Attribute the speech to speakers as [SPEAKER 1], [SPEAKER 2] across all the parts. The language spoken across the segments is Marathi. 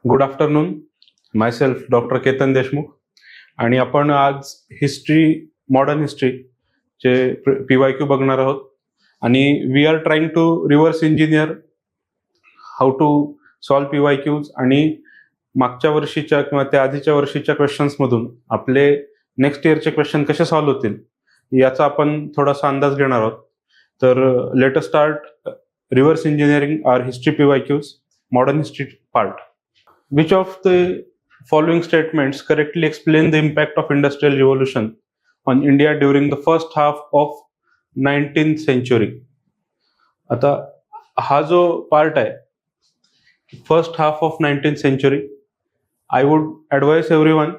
[SPEAKER 1] Good afternoon. Myself doctor Ketan Deshmukh आणि आपण आज मॉडर्न हिस्ट्रीचे PYQ बघणार आहोत आणि we are trying to reverse engineer how to solve PYQs आणि मागच्या वर्षीच्या किंवा त्या आधीच्या वर्षीच्या क्वेश्चन्समधून आपले नेक्स्ट इयरचे क्वेश्चन कसे सॉल्व्ह होतील याचा आपण थोडासा अंदाज घेणार आहोत. तर let us start reverse engineering our history PYQs modern history part. Which of the following statements correctly explain the impact of Industrial Revolution on India during the first half of 19th century? आता हा जो पार्ट आहे first half of 19th century, I would advice everyone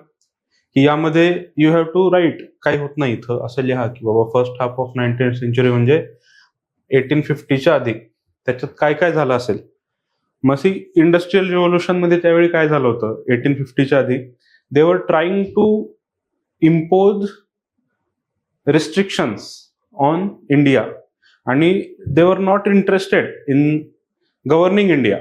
[SPEAKER 1] की यामध्ये यू हॅव टू राईट. काही होत नाही इथं असं लिहा की बाबा first half of 19th century म्हणजे 1850च्या आधी त्याच्यात काय काय झालं असेल. मग इंडस्ट्रियल रिव्होल्युशन मध्ये त्यावेळी काय झालं होतं 1850च्या आधी, they were trying to impose restrictions on India आणि they were not interested in governing India.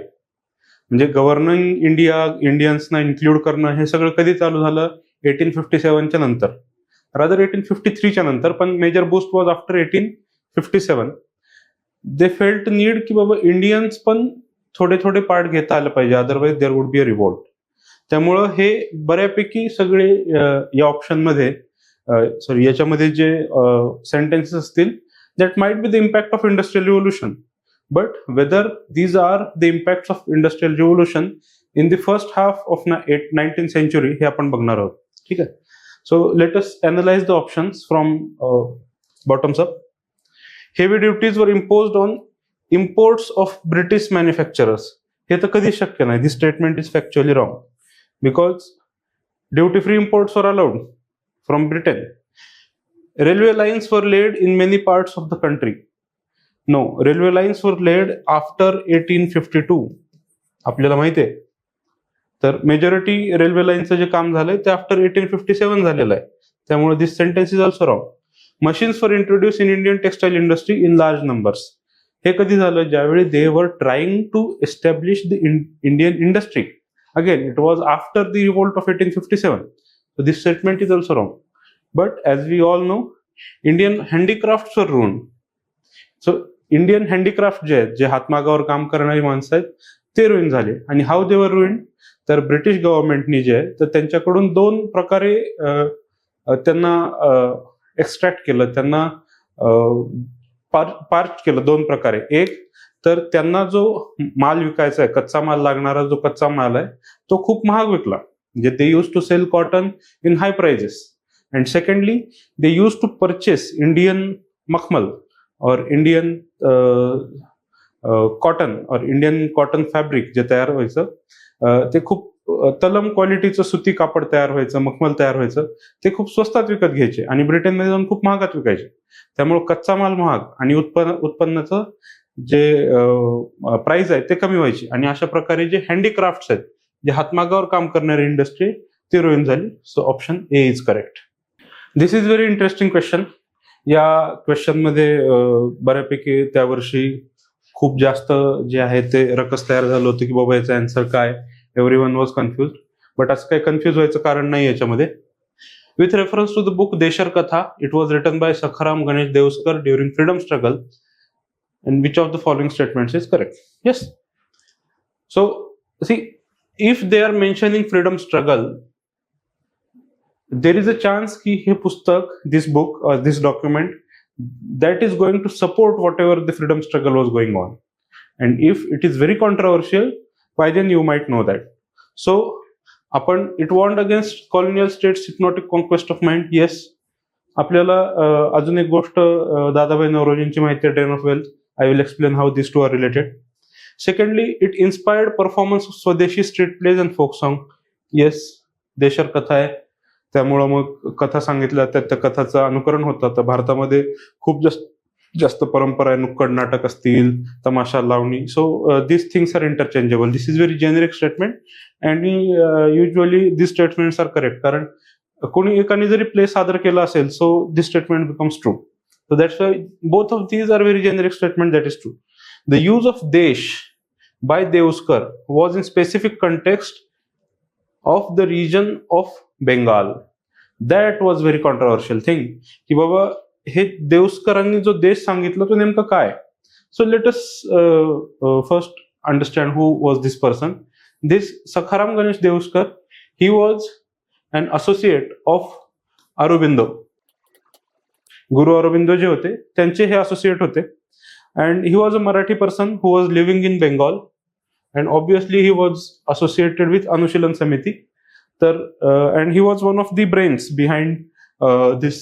[SPEAKER 1] म्हणजे गव्हर्निंग इंडिया, इंडियन्सना इन्क्लूड करणं हे सगळं कधी चालू झालं 1857च्या नंतर, रादर 1853च्या नंतर, पण major boost was after 1857. They felt need की बाबा इंडियन्स पण थोडे थोडे पार्ट घेता आलं पाहिजे, otherwise there would be a revolt. त्यामुळं हे बऱ्यापैकी सगळे या ऑप्शनमध्ये याच्यामध्ये जे सेंटेन्सेस असतील that might be the impact of industrial revolution, but whether these are the impact of industrial revolution in the first half of 19th century हे आपण बघणार आहोत. ठीक आहे. So let us analyse the options from bottoms up. Heavy duties were imposed on imports of British manufacturers. हे तर कधीच शक्य नाही. This statement is factually wrong because duty-free imports were allowed from Britain. Railway lines were laid in many parts of the country. No, railway lines were laid after 1852. आपल्याला माहिती आहे. तर मेजॉरिटी रेल्वे लाईनचं जे काम झालंय ते आफ्टर 1857 झालेलं आहे. त्यामुळे this sentence is also wrong. Machines were introduce in Indian textile industry in large numbers. हे कधी झालं ज्यावेळी they were trying to establish the Indian industry. Again it was after the revolt of 1857. So this statement is also wrong. But as we all know, Indian handicrafts were ruined. So Indian handicraft जे आहेत, जे हातमागावर काम करणारी माणसं आहेत ते रुईन झाले. आणि हाऊ दे वर रुईन, तर ब्रिटिश गव्हर्नमेंटनी जे आहे तर त्यांच्याकडून दोन प्रकारे त्यांना एक्स्ट्रॅक्ट केलं, त्यांना पार्च केलं दोन प्रकारे. एक तर त्यांना जो माल विकायचा आहे, कच्चा माल लागणारा जो कच्चा माल आहे तो खूप महाग विकला. म्हणजे they use to sell cotton in high prices. And secondly they use to purchase Indian मखमल और इंडियन कॉटन और इंडियन कॉटन फॅब्रिक जे तयार व्हायचं ते खूप तलम क्वालिटीचं सुती कापड तयार व्हायचं, मखमल तयार व्हायचं, ते खूप स्वस्तात विकत घ्यायचे आणि ब्रिटनमध्ये जाऊन खूप महागात विकायचे. त्यामुळे कच्चा माल महाग आणि उत्पन्नाचं जे प्राइस आहे ते कमी व्हायची आणि अशा प्रकारे जे हँडीक्राफ्ट्स आहेत, जे हातमागावर काम करणारी इंडस्ट्री, ती रुईन झाली. So option A is correct. This is very interesting question. या क्वेश्चनमध्ये बऱ्यापैकी त्या वर्षी खूप जास्त जे आहे ते रकस तयार झालं होतं की बाबा याचा आन्सर काय. एव्हरीवन वॉज कन्फ्युज्ड, बट असं काही कन्फ्युज व्हायचं कारण नाही याच्यामध्ये. With reference to the book Deshar Katha, it was written by Sakharam Ganesh Devskar during freedom struggle. And which of the following statements is correct? Yes. So, see, if they are mentioning freedom struggle, there is a chance कि हे पुस्तक, this book or this document, that is going to support whatever the freedom struggle was going on. And if it is very controversial, why then you might know that. So, आपण it want against colonial states hypnotic conquest of mind. Yes. आपल्याला अजून एक गोष्ट दादाभाई नौरोजींची माहिती आहे, drain of wealth. I will explain how this two are related. Secondly it inspired performance of swadeshi street plays and folk song. Yes, देशर कथा आहे त्यामुळं मग कथा सांगितल्या त्या कथाचं अनुकरण होतं. तर भारतामध्ये खूप जास्त परंपरा आहे, नुक्कड नाटक असतील, तमाशा, लावणी. So this things are interchangeable. This is very generic statement and usually this statements are correct. कारण कोणी एकाने जरी प्ले सादर केला असेल so this statement becomes true. So that's why both of these are very generic statement. That is true. The use of desh by Devskar was in specific context of the region of Bengal. That was very controversial thing, की बाबा हे देवस्करांनी जो देश सांगितला तो नेमका काय. So let us first understand who was this person. This Sakharam Ganesh Devskar, he was an associate of Aurobindo. Guru Aurobindo जे होते त्यांचे हे असोसिएट होते. And he was a Marathi person who was living in Bengal, and obviously he was associated with Anushilan Samiti. तर and he was one of the brains behind this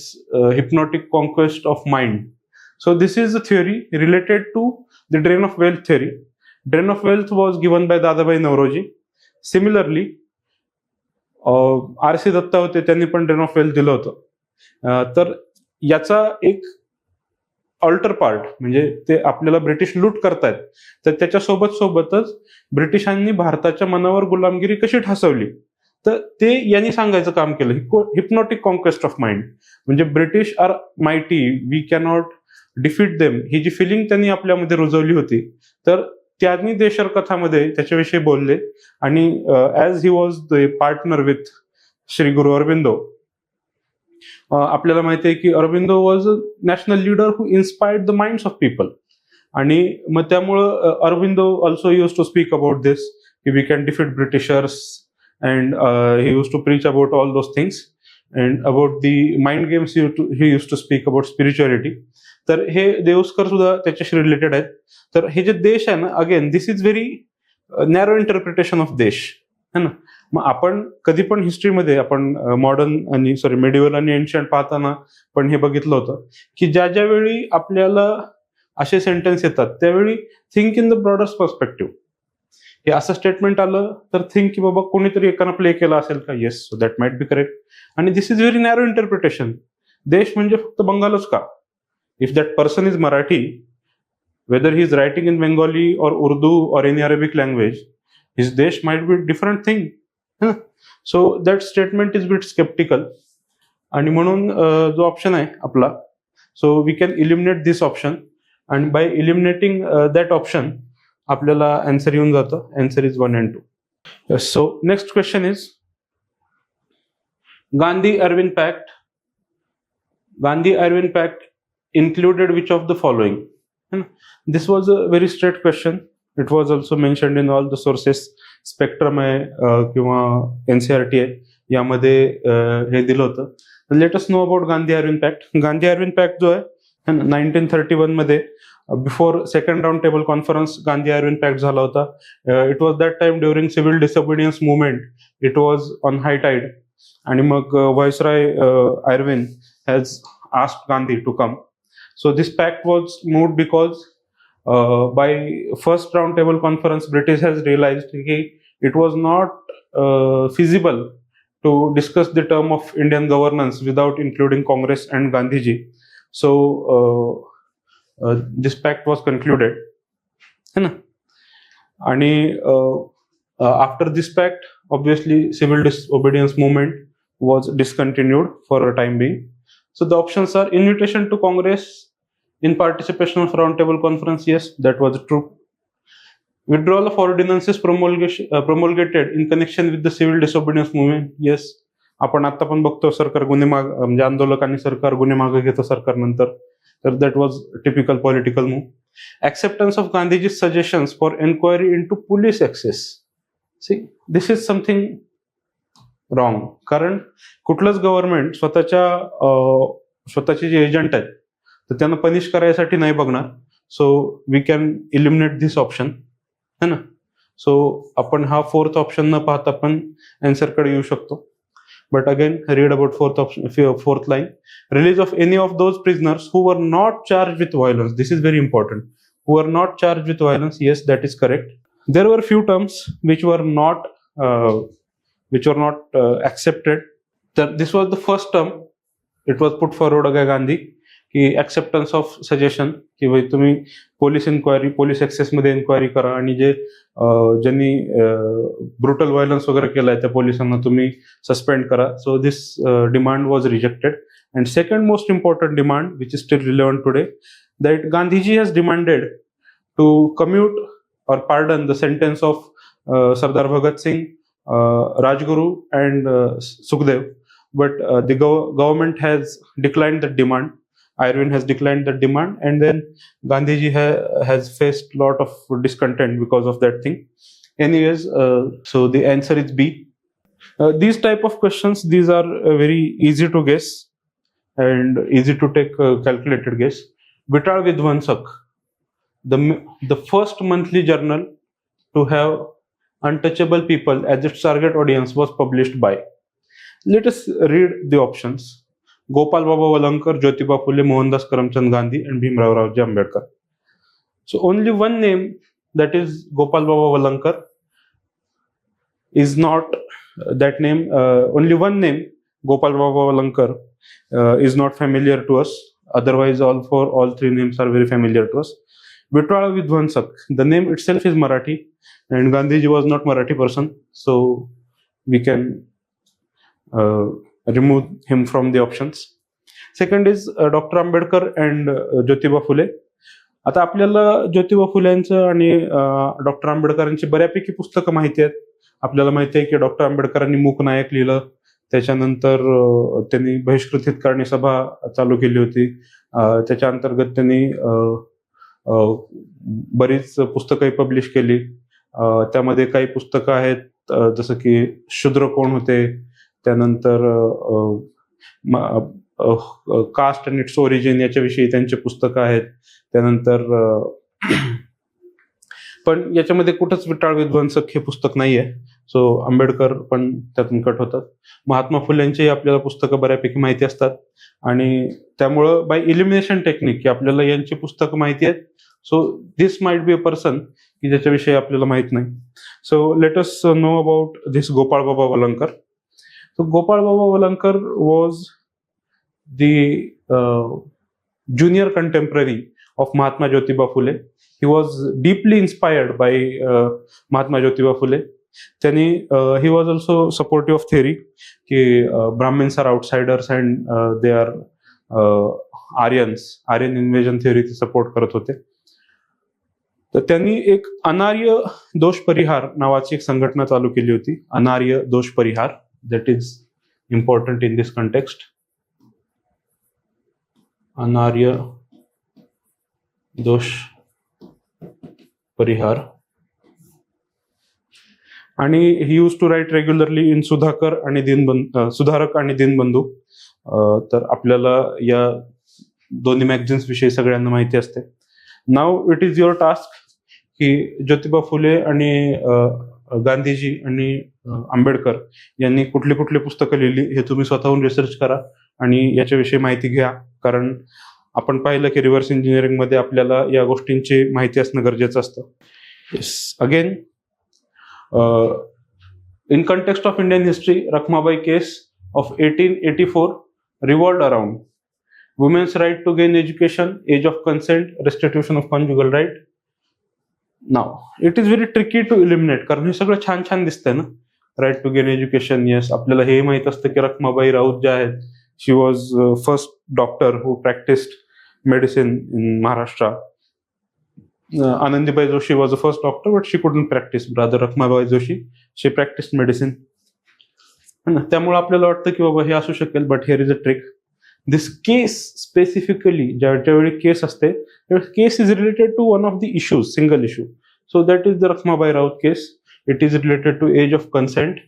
[SPEAKER 1] hypnotic conquest of mind. So this is a theory related to the drain of wealth theory. Drain of wealth was given by Dadabhai Naoroji. Similarly, R.C. Dutta होते, त्यांनी पण ड्रेन ऑफ वेल्थ दिलं होतं. तर याचा एक ऑल्टर पार्ट म्हणजे ते आपल्याला ब्रिटिश लूट करतायत, तर त्याच्या सोबतच ब्रिटिशांनी भारताच्या मनावर गुलामगिरी कशी ठासवली, तर ते यांनी सांगायचं काम केलं. हिप्नॉटिक कॉन्क्वेस्ट ऑफ माइंड, म्हणजे British are mighty, we cannot defeat them, ही जी फिलिंग त्यांनी आपल्यामध्ये रुजवली होती, तर त्यांनी देशर कथामध्ये त्याच्याविषयी बोलले. आणि as he was the partner with Shri Guru Aurobindo, आपल्याला माहिती आहे की Aurobindo was a national leader who inspired the minds of people. आणि मग त्यामुळं Aurobindo also use to speak about this, की we can defeat Britishers. And he used to preach about all those things, and about the mind games he used to speak about spirituality. तर हे देवस्कर सुद्धा त्याच्याशी रिलेटेड आहेत. तर हे जे देश आहे ना, again this is very narrow interpretation of देश, है ना. मग आपण कधी पण हिस्ट्रीमध्ये आपण मॉडर्न आणि मेडिवल आणि एन्शियंट पाहताना पण हे बघितलं होतं, की ज्या ज्या वेळी आपल्याला असे सेंटेन्स येतात त्यावेळी think in the broader perspective. हे असं स्टेटमेंट आलं तर थिंक की बाबा कोणीतरी एकानं प्ले केला असेल का, yes, so that might be correct. आणि this is very narrow interpretation. देश म्हणजे फक्त बंगालच का? If that person is Marathi, whether he is writing in Bengali or Urdu or any Arabic language, his देश might be different thing. So that statement is bit sceptical. आणि म्हणून जो ऑप्शन आहे आपला, so we can eliminate this option. आणि बाय इलिमिनेटिंग दॅट ऑप्शन आपल्याला आन्सर येऊन जातं. Answer is 1 and 2. So next question is Gandhi Irwin pact. Gandhi Irwin pact included which of the following? This was a very straight question. It was also mentioned in all the sources. Spectrum आहे किंवा NCERT आहे, यामध्ये हे दिलं होतं. Let us know about Gandhi Irwin pact. Gandhi Irwin pact जो आहे 1931 मध्ये before second round table conference Gandhi Irwin pact झाला होता. It was that time during civil disobedience movement. It was on high tide. आणि मग viceroy Irwin has asked Gandhi to come. So this pact was moved because by first round table conference British has realized it was not feasible to discuss the term of Indian governance without including Congress and Gandhiji. So this pact was concluded, है ना. आणि after this pact obviously civil disobedience movement was discontinued for a time being. So the options are invitation to Congress in participation of round table conference, yes, that was true. Withdrawal of ordinances promulgated in connection with the civil disobedience movement, yes. आपण आता पण बघतो सरकार गुन्हे म्हणजे आंदोलकांनी सरकार गुन्हे मागे घेतं सरकार नंतर, तर that was typical political move. Acceptance of Gandhiji suggestions for enquiry into police access. See this is something wrong. कारण कुठलंच गव्हर्नमेंट स्वतःचे जे एजंट आहेत तर त्यांना पनिश करायसाठी नाही बघणार. So we can eliminate this option, है ना. सो आपण हा फोर्थ ऑप्शन न पाहता पण आन्सर कडे येऊ शकतो. But again read about fourth line. Release of any of those prisoners who were not charge with violence. This is very important. Who were not charge with violence, yes, that is correct. There were few terms which were not accepted. This was the first term. It was put forward by Gandhi की ऍक्सेप्टन्स ऑफ सजेशन, की भाई तुम्ही पोलीस इन्क्वायरी, पोलीस ऍक्सेस मध्ये इन्क्वायरी करा आणि ज्यांनी ब्रुटल व्हायलन्स वगैरे केलाय त्या पोलिसांना तुम्ही सस्पेंड करा. So this demand was rejected. And second most important demand which is still relevant today, that Gandhiji has demanded to commute or pardon the sentence of Sardar Bhagat Singh, Rajguru and Sukhdev, but the government has declined that demand. IRWIN has declined that demand, and then Gandhiji has faced lot of discontent because of that thing. Anyways, so the answer is B. These type of questions, these are very easy to guess and easy to take a calculated guess. Vital Vidvansak, the first monthly journal to have untouchable people as its target audience, was published by. Let us read the options. Gopal Baba Walankar, Jyotiba Phule, Mohandas Karamchand Gandhi, and Bhimrao Raoji Ambedkar. So only one name, that is Gopal Baba Walankar, is not that name. Only one name, Gopal Baba Walankar, is not familiar to us. Otherwise, all three names are very familiar to us. Vital Vidvansak, the name itself is Marathi, and Gandhiji was not Marathi person, so we can remove him from the options. Second is Dr. Ambedkar and Jyotiba Phule. आता आपल्याला ज्योतिबा फुलेंचं आणि डॉक्टर आंबेडकरांची बऱ्यापैकी पुस्तकं माहिती आहेत. आपल्याला माहिती आहे की डॉक्टर आंबेडकरांनी मूकनायक लिहिलं, त्याच्यानंतर त्यांनी बहिष्कृत हितकारणी सभा चालू केली होती. त्याच्या अंतर्गत त्यांनी बरीच पुस्तकं पब्लिश केली. त्यामध्ये काही पुस्तकं आहेत जसं की शूद्र कोण होते, त्यानंतर कास्ट अँड इट्स ओरिजिन याच्याविषयी त्यांचे पुस्तकं आहेत. त्यानंतर पण याच्यामध्ये कुठंच विटाळ विध्वंसक हे पुस्तक नाहीये, सो आंबेडकर पण त्यातून कट होतात. महात्मा फुलेंची आपल्याला पुस्तकं बऱ्यापैकी माहिती असतात आणि त्यामुळं बाय इलिमिनेशन टेक्निक की आपल्याला यांची पुस्तकं माहिती आहेत, so this might be a person की ज्याच्याविषयी आपल्याला माहित नाही. So let us know about this Gopal Baba Walangkar. So Gopal Baba Walangkar was the junior contemporary of Mahatma Jyotiba Phule. He was deeply inspired by Mahatma Jyotiba Phule. Then he was also supportive of theory कि Brahmins are outsiders and they are Aryans. Aryan invasion theory चे support करत होते. तर त्यांनी एक अनार्य दोष परिहार नावाची एक संघटना चालू केली होती. अनार्य दोष परिहार, that is important in this context. अनार्य दोष परिहार. आणि he use to write regularly in Sudharak आणि दीनबंधू. तर आपल्याला या दोन्ही मॅगझिन्स विषयी सगळ्यांना माहिती असते. Now it is your task की ज्योतिबा फुले आणि गांधीजी आणि आंबेडकर यांनी कुठली कुठली पुस्तकं लिहिली हे तुम्ही स्वतःहून रिसर्च करा आणि याच्याविषयी माहिती घ्या. कारण आपण पाहिलं की रिव्हर्स इंजिनिअरिंग मध्ये आपल्याला या गोष्टींची माहिती असणं गरजेचं असतं. Again in context of Indian history, Rakhmabai case of 1884 revolved around women's right to gain education, age of consent, restitution of conjugal right. Now it is very tricky to eliminate, कारण हे सगळं छान छान दिसतंय ना. Right to gain education, yes, आपल्याला हे माहित असतं की रखमाबाई राऊत ज्या आहेत, she was first doctor who practised medicine in Maharashtra. Anandibai Joshi was a first doctor but she couldn't practice. Brother Rakhmabai Joshi, she practised medicine. त्यामुळे आपल्याला वाटतं की बाबा हे असू शकेल, but here is a trick. This case specifically ज्यावेळी केस असते case is related to one of the issues, single issue. So that is the Rakhmabai Raut case. It is related to age of consent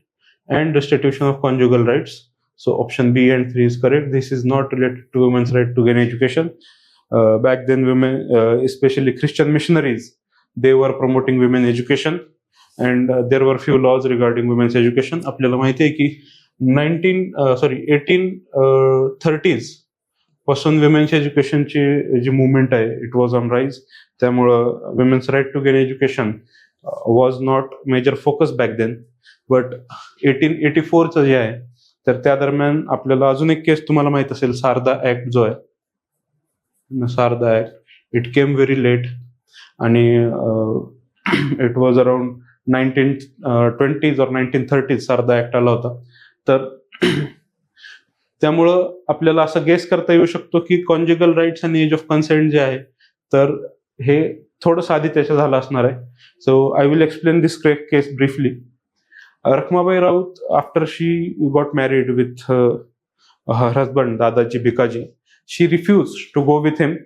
[SPEAKER 1] and restitution of conjugal rights. So option B and 3 is correct. This is not related to women's right to gain education. Back then, women, especially Christian missionaries, they were promoting women education, and there were few laws regarding women's education. आपल्याला माहिती आहे की 1830s पासून women's education ची जी movement आहे, it was on rise. त्यामुळं women's right to gain education was not major focus back then, but 1884 चं जे आहे, तर त्या दरम्यान आपल्याला अजून एक केस तुम्हाला माहित असेल, सारदा ऍक्ट जो आहे, Sarda act. It came very late आणि it was around 1920s or 1930s Sarda act आला होता. तर त्यामुळं आपल्याला असं गेस करता येऊ शकतो की कॉन्ज्युगल राईट्स आणि एज ऑफ कन्सेंट जे आहे, तर हे थोडंसं आधी त्याच्या झालं असणार आहे. So I will explain this case briefly. Rakhmabai Raut, after she got married with her husband Dadaji Bikaji, she refused to go with him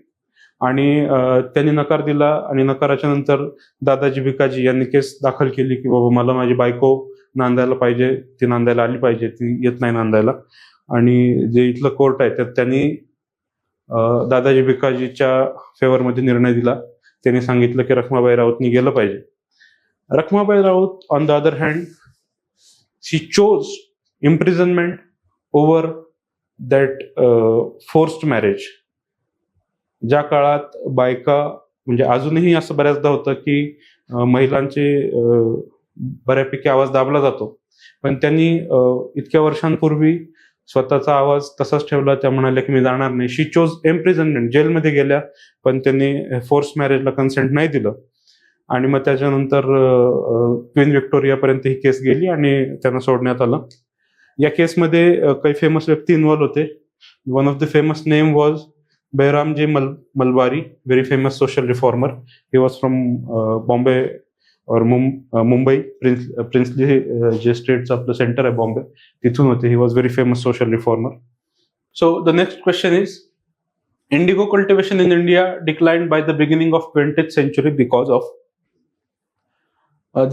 [SPEAKER 1] आणि त्यांनी नकार दिला आणि नकाराच्या नंतर दादाजी भिकाजी यांनी केस दाखल केली की बाबा मला माझी बायको नांदायला पाहिजे, ती नांदायला आली पाहिजे, ती येत नाही नांदायला. आणि जे इथलं कोर्ट आहे त्यात त्यांनी दादाजी भिकाजीच्या फेवरमध्ये निर्णय दिला. त्यांनी सांगितलं की रखमाबाई राऊतनी गेलं पाहिजे. Rakhmabai Raut on the other hand she chose imprisonment over that forced marriage. ज्या काळात बायका म्हणजे अजूनही असं बऱ्याचदा होतं की महिलांचे बऱ्यापैकी आवाज दाबला जातो, पण त्यांनी इतक्या वर्षांपूर्वी स्वतःचा आवाज तसाच ठेवला. त्या म्हणाल्या की मी जाणार नाही. शी चोज इम्प्रिझनमेंट, जेलमध्ये गेल्या, पण त्यांनी फोर्स मॅरेजला कन्सेंट नाही दिलं. आणि मग त्याच्यानंतर क्वीन व्हिक्टोरियापर्यंत ही केस गेली आणि त्यांना सोडण्यात आलं. या केसमध्ये काही फेमस व्यक्ती इन्व्हॉल्व होते. One of the famous name was Behramji Malbari, very famous social reformer. He was from Bombay or Mumbai, princely जे states of the center आहे Bombay, तिथून होते. He was very famous social reformer. So the next question is, indigo cultivation in India declined by the beginning of 20th century because of.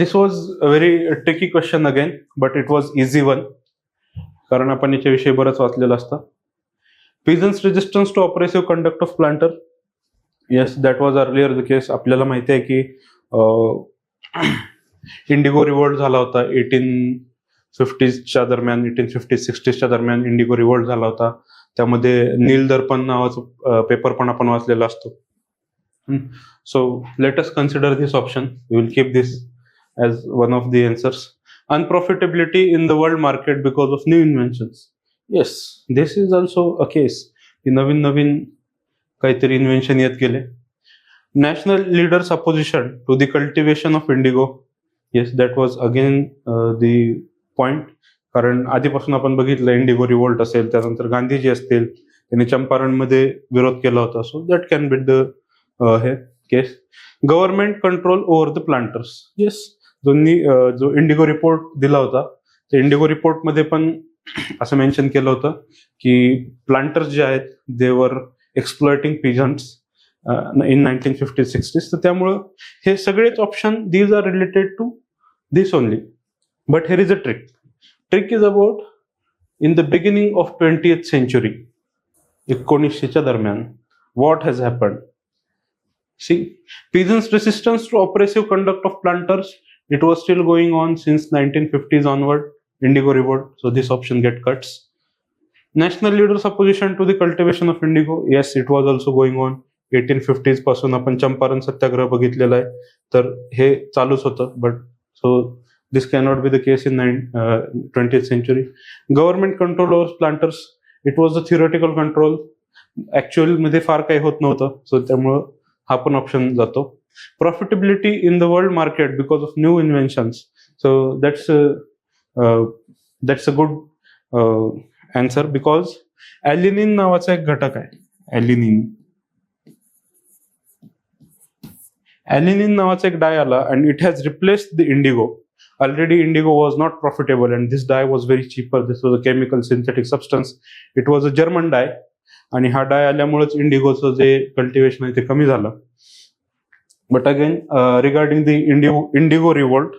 [SPEAKER 1] This was a very tricky question again, but it was easy one, कारण आपण याच्याविषयी बरंच वाचलेलं असतं. Peasants' resistance to oppressive conduct of planter. Yes, that was earlier the case. आपल्याला माहिती आहे की इंडिगो रिव्होल्ट झाला होता 1850च्या दरम्यान, 1850-60च्या दरम्यान इंडिगो रिव्होल्ट झाला होता. त्यामध्ये नील दर्पण नावाचा पेपर पण आपण वाचलेला असतो. So let us consider this option. We will keep this as one of the answers. Unprofitability in the world market because of new inventions. Yes, this is also a case की नवीन नवीन काहीतरी इन्व्हेन्शन येत गेले. National leaders opposition to the cultivation of indigo. Yes, that was again the point. कारण आधीपासून आपण बघितलं इंडिगो रिव्होल्ट असेल, त्यानंतर गांधीजी असतील, त्यांनी चंपारणमध्ये विरोध केला होता. So that can be the हे case. Government control over the planters. Yes, जो इंडिगो रिपोर्ट दिला होता, त्या इंडिगो रिपोर्टमध्ये पण असं मेन्शन केलं होतं की प्लांटर्स जे आहेत दे वर एक्सप्लॉयटिंग पिजंट्स इन 1950-60s. तर त्यामुळं हे सगळेच option these are related to this only. But here is a trick. Trick is about in the beginning of 20th century, 1900च्या दरम्यान, what has happened. See, peasants' resistance to oppressive conduct of planters, it was still going on since 1950s onward. Indigo revolt, so this option get cuts. National leaders opposition to the cultivation of indigo. Yes, it was also going on 1850s पासून. आपण चंपारण सत्याग्रह बघितलेला आहे, तर हे चालूच होतं. But so this cannot be the case in 20th century. Government control over planters, it was a theoretical control. Actual मध्ये फार काही होत नव्हतं, सो त्यामुळं हा पण ऑप्शन जातो. Profitability in the world market because of new इन्व्हेन्शन्स. So that's a good answer because ॲलिनिन नावाचा एक घटक आहे. ॲलिनिन नावाचा एक डाय आला and it has replaced the indigo. Already indigo was not profitable and this dye was very cheaper. This was a chemical synthetic substance. It was a German dye आणि हा डाय आल्यामुळेच इंडिगोचं जे कल्टिवेशन आहे ते कमी झालं. But again regarding the Indigo revolt,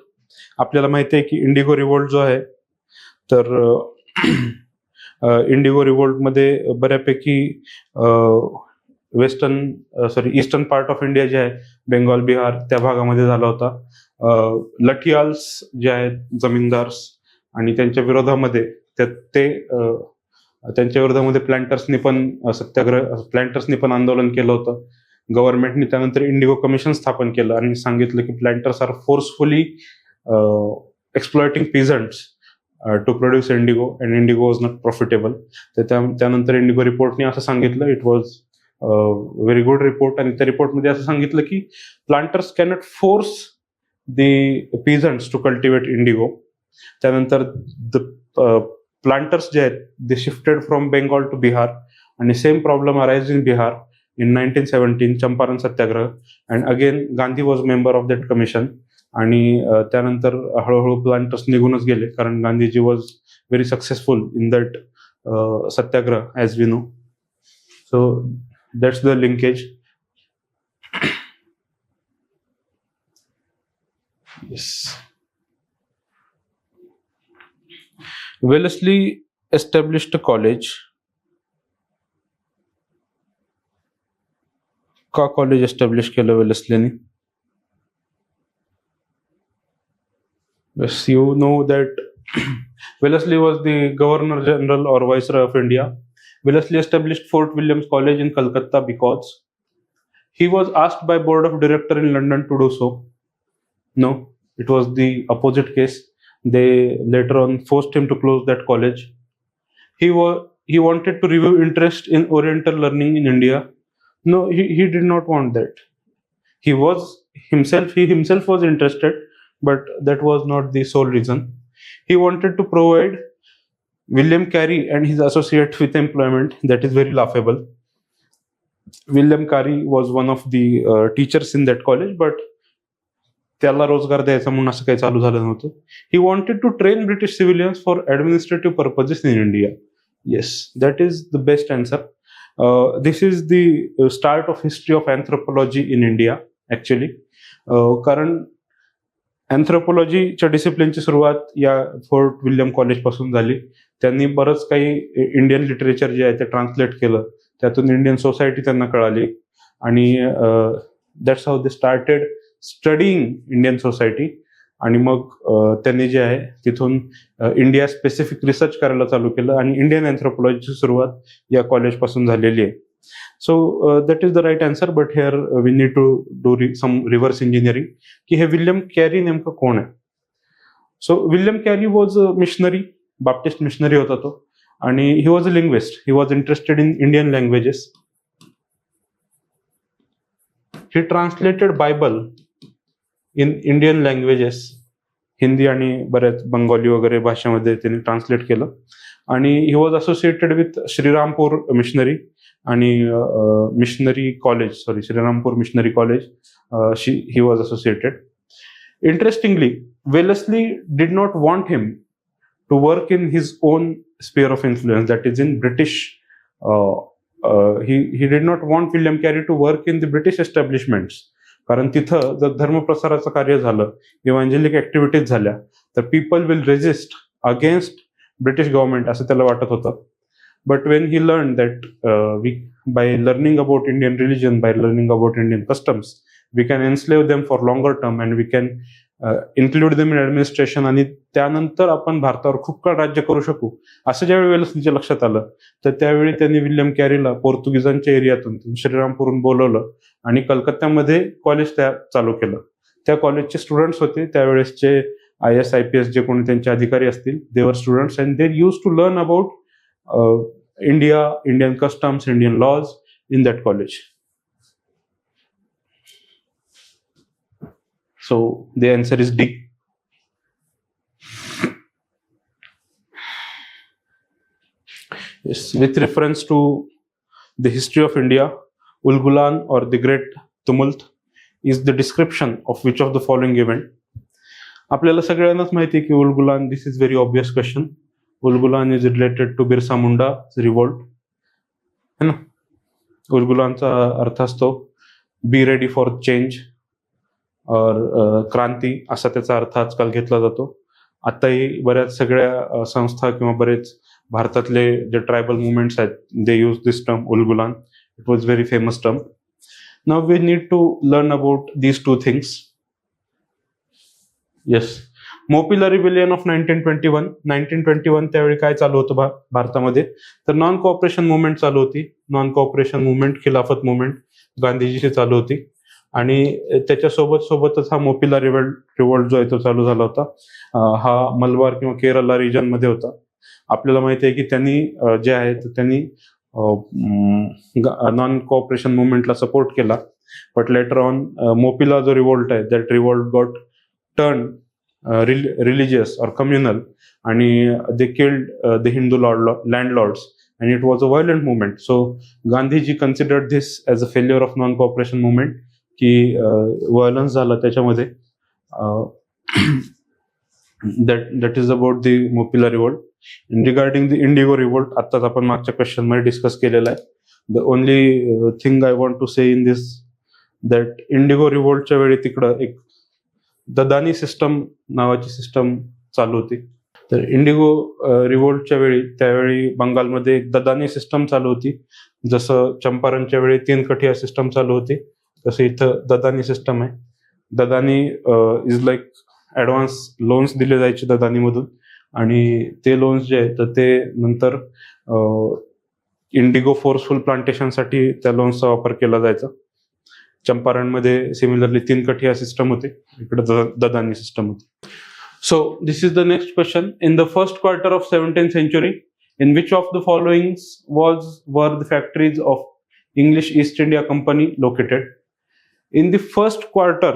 [SPEAKER 1] आपल्याला माहिती आहे की इंडिगो रिव्होल्ट जो आहे, तर इंडिगो रिव्होल्टमध्ये बऱ्यापैकी ईस्टर्न पार्ट ऑफ इंडिया जे आहे, बेंगॉल, बिहार, त्या भागामध्ये झाला होता. लठियाल्स जे आहेत जमीनदार्स आणि त्यांच्या विरोधामध्ये त्यांच्या विरोधामध्ये प्लांटर्सनी पण आंदोलन केलं होतं. गव्हर्नमेंटनी त्यानंतर इंडिगो कमिशन स्थापन केलं आणि सांगितलं की planters are forcefully exploiting peasants to produce indigo and indigo was not profitable. तर त्यानंतर इंडिगो रिपोर्टने असं सांगितलं, it was very good report, आणि त्या रिपोर्टमध्ये असं सांगितलं की planters cannot force the peasants to cultivate indigo. त्यानंतर द प्लांटर्स जे आहेत they shifted from Bengal to Bihar, आणि same problem arise in Bihar in 1917 Champaran Satyagraha. And again Gandhi was member of that commission आणि त्यानंतर हळूहळू प्लांटर्स निघूनच गेले, कारण Gandhiji was very successful in that satyagraha as we know. So that's the linkage. Yes. Wellesley established a college. का कॉलेज एस्टॅब्लिश केलं वेलेस्लीने? Yes, you know that Wellesley was the Governor General or Viceroy of India. Wellesley established Fort Williams College in Calcutta because he was asked by Board of Director in London to do so. No, it was the opposite case. They later on forced him to close that college. He wanted to revive interest in Oriental learning in India. No, he did not want that. He himself was interested, but that was not the sole reason. He wanted to provide William Carey and his associates with employment. That is very laughable. William Carey was one of the teachers in that college, but त्याला रोजगार द्यायचा म्हणून असं काही चालू झालं नव्हतं. He wanted to train British civilians for administrative purposes in India. Yes, that is the best answer. This is the start of history of anthropology in India actually. कारण अँथ्रोपॉलॉजीच्या डिसिप्लिनची सुरुवात या फोर्ट विल्यम कॉलेज पासून झाली. त्यांनी बरंच काही इंडियन लिटरेचर जे आहे ते ट्रान्सलेट केलं, त्यातून इंडियन सोसायटी त्यांना कळाली, आणि that's how they started studying Indian society. आणि मग त्यांनी जे आहे तिथून इंडिया स्पेसिफिक रिसर्च करायला चालू केलं, आणि इंडियन अँथ्रोपॉलॉजीची सुरुवात या कॉलेजपासून झालेली आहे. So that is the right answer, but here we need to do some reverse engineering की हे विल्यम कॅरी नेमकं कोण आहे. So William Carey was a missionary, Baptist missionary होता तो, आणि he was a linguist. He was interested in Indian languages. He translated Bible in Indian languages, Hindi आणि बऱ्याच बंगाली वगैरे भाषेमध्ये त्यांनी ट्रान्सलेट केलं. आणि he was associated with Shrirampur missionary आणि missionary college, Shrirampur missionary college he was associated. Interestingly, Wellesley did not want him to work in his own sphere of influence, that is in British. he did not want William Carey to work in the British establishments, कारण तिथं जर धर्मप्रसाराचं कार्य झालं, इव्हांजेलिक ऍक्टिव्हिटीज झाल्या, तर people will resist against British government असं त्याला वाटत होतं. But when he learn that by learning about Indian religion, by learning about Indian customs, we can enslave them for longer term and we can include them in administration, आणि त्यानंतर आपण भारतावर खूप काळ राज्य करू शकू, असं ज्यावेळी वेलेस्लीच्या लक्षात आलं, तर त्यावेळी त्यांनी विल्यम कॅरीला पोर्तुगीजांच्या एरियातून श्रीरामपूरून बोलवलं आणि कलकत्त्यामध्ये कॉलेज चालू केलं. त्या कॉलेजचे स्टुडंट्स होते त्यावेळेसचे IAS IPS जे कोणी त्यांचे अधिकारी असतील, they were students, and they use to learn about India, Indian customs, Indian laws in that college. So the answer is D. Yes, with reference to the history of India, Ulgulan or the Great Tumult is the description of which of the following event? आपल्याला सगळ्यांनाच माहिती आहे की Ulgulan, this is very obvious question. Ulgulan is related to Birsa Munda revolt, है ना. उलगुलानचा अर्थ असतो बी रेडी फॉर चेंज और क्रांती, असा त्याचा अर्थ आजकाल घेतला जातो. आताही बऱ्याच सगळ्या संस्था किंवा बरेच भारतातले जे ट्रायबल मुवमेंट्स आहेत, they use this term Ulgulan. It was very famous term. Now we need to learn about these two things. Yes, Moplah rebellion of 1921 त्यावेळी काय चालू होतं भारतामध्ये, तर नॉन कोऑपरेशन मुवमेंट चालू होती. नॉन कोऑपरेशन मुवमेंट, खिलाफत मुवमेंट गांधीजीची चालू होती, आणि त्याच्या सोबतच हा मोपिला रिवोल्ट जो आहे तो चालू झाला होता. हा मलबार किंवा केरला रिजन मध्ये होता. आपल्याला माहिती आहे की त्यांनी जे आहे त्यांनी नॉन कोऑपरेशन मुवमेंटला सपोर्ट केला, बट लेटर ऑन मोपिला जो रिवोल्ट आहे, that revolt got turn religious और कम्युनल, आणि they killed the Hindu landlords, and it was a violent movement. So Gandhiji considered this as a failure of non-cooperation movement, की व्हायलन्स झालं त्याच्यामध्ये, that is about the Mopila revolt. And regarding the Indigo revolt, आत्ताच आपण मागच्या क्वेश्चन मध्ये डिस्कस केलेला आहे. The only thing I want to say in this that Indigo revoltच्या वेळी तिकडं एक ददानी सिस्टम नावाची सिस्टम चालू होती. तर इंडिगो रिव्होल्टच्या वेळी त्यावेळी बंगालमध्ये एक ददानी सिस्टम चालू होती. जसं चंपारणच्या वेळी 3 कठिया सिस्टम चालू होती, तसं इथं ददानी सिस्टम आहे. ददानी इज लाईक ॲडव्हान्स लोन्स दिले जायचे ददानीमधून, आणि ते लोन्स जे आहेत तर ते नंतर इंडिगो फोर्सफुल प्लांटेशनसाठी त्या लोन्सचा वापर केला जायचा. चंपारणमध्ये सिमिलरली 3 कठिया सिस्टम होते, इकडे ददानी सिस्टम होती. So this is the next question. In the first quarter of 17th century, in which of the following were the factories of English East India Company located? In the first quarter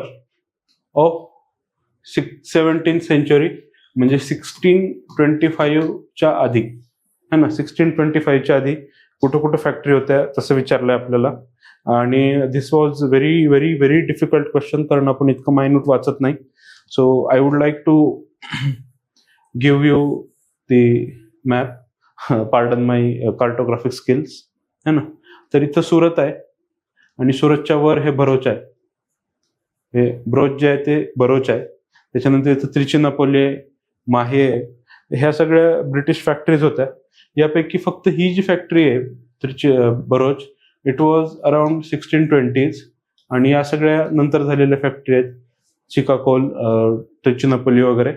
[SPEAKER 1] of 17th century, म्हणजे 1625 च्या आधी, है ना, 1625 च्या आधी कुठं कुठं फॅक्टरी होत्या तसं विचारलंय आपल्याला. आणि this was very very very difficult question, कारण आपण इतकं मायन्यूट वाचत नाही. So I would like to give you the map. Pardon my cartographic skills. है ना. तर इथं सुरत आहे आणि सुरतच्या वर हे भरोच आहे. हे ब्रोच जे आहे ते भरोच आहे. त्याच्यानंतर इथं त्रिचिनापोली आहे, माहे आहे. ह्या सगळ्या ब्रिटिश फॅक्टरीज होत्या. यापैकी फक्त ही जी फॅक्टरी आहे Bharuch, it was around 1620s, आणि या सगळ्या नंतर झालेल्या फॅक्टरी आहेत, चिकाकोल, त्रिचिनापोली वगैरे.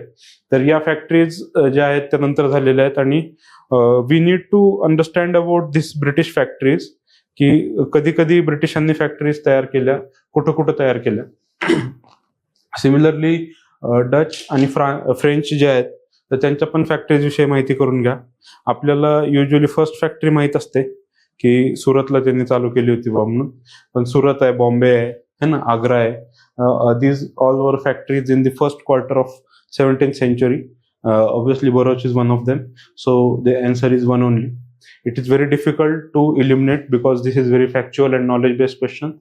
[SPEAKER 1] तर या फॅक्टरीज ज्या आहेत त्या नंतर झालेल्या आहेत. आणि we need to understand about this British factories, की कधी कधी ब्रिटिशांनी फॅक्टरीज तयार केल्या, कुठं कुठं तयार केल्या. सिमिलरली डच आणि फ्रेंच जे आहेत तर त्यांच्या पण फॅक्टरीज विषयी माहिती करून घ्या. आपल्याला युजली फर्स्ट फॅक्टरी माहीत असते की सुरतला त्यांनी चालू केली होती म्हणून, पण सुरत आहे, बॉम्बे आहे ना, आग्रा आहे. These all were factories in the first quarter of 17th century. Obviously Bharuch is one of them, so the answer is one only. It is very difficult to eliminate because this is very factual and knowledge based question.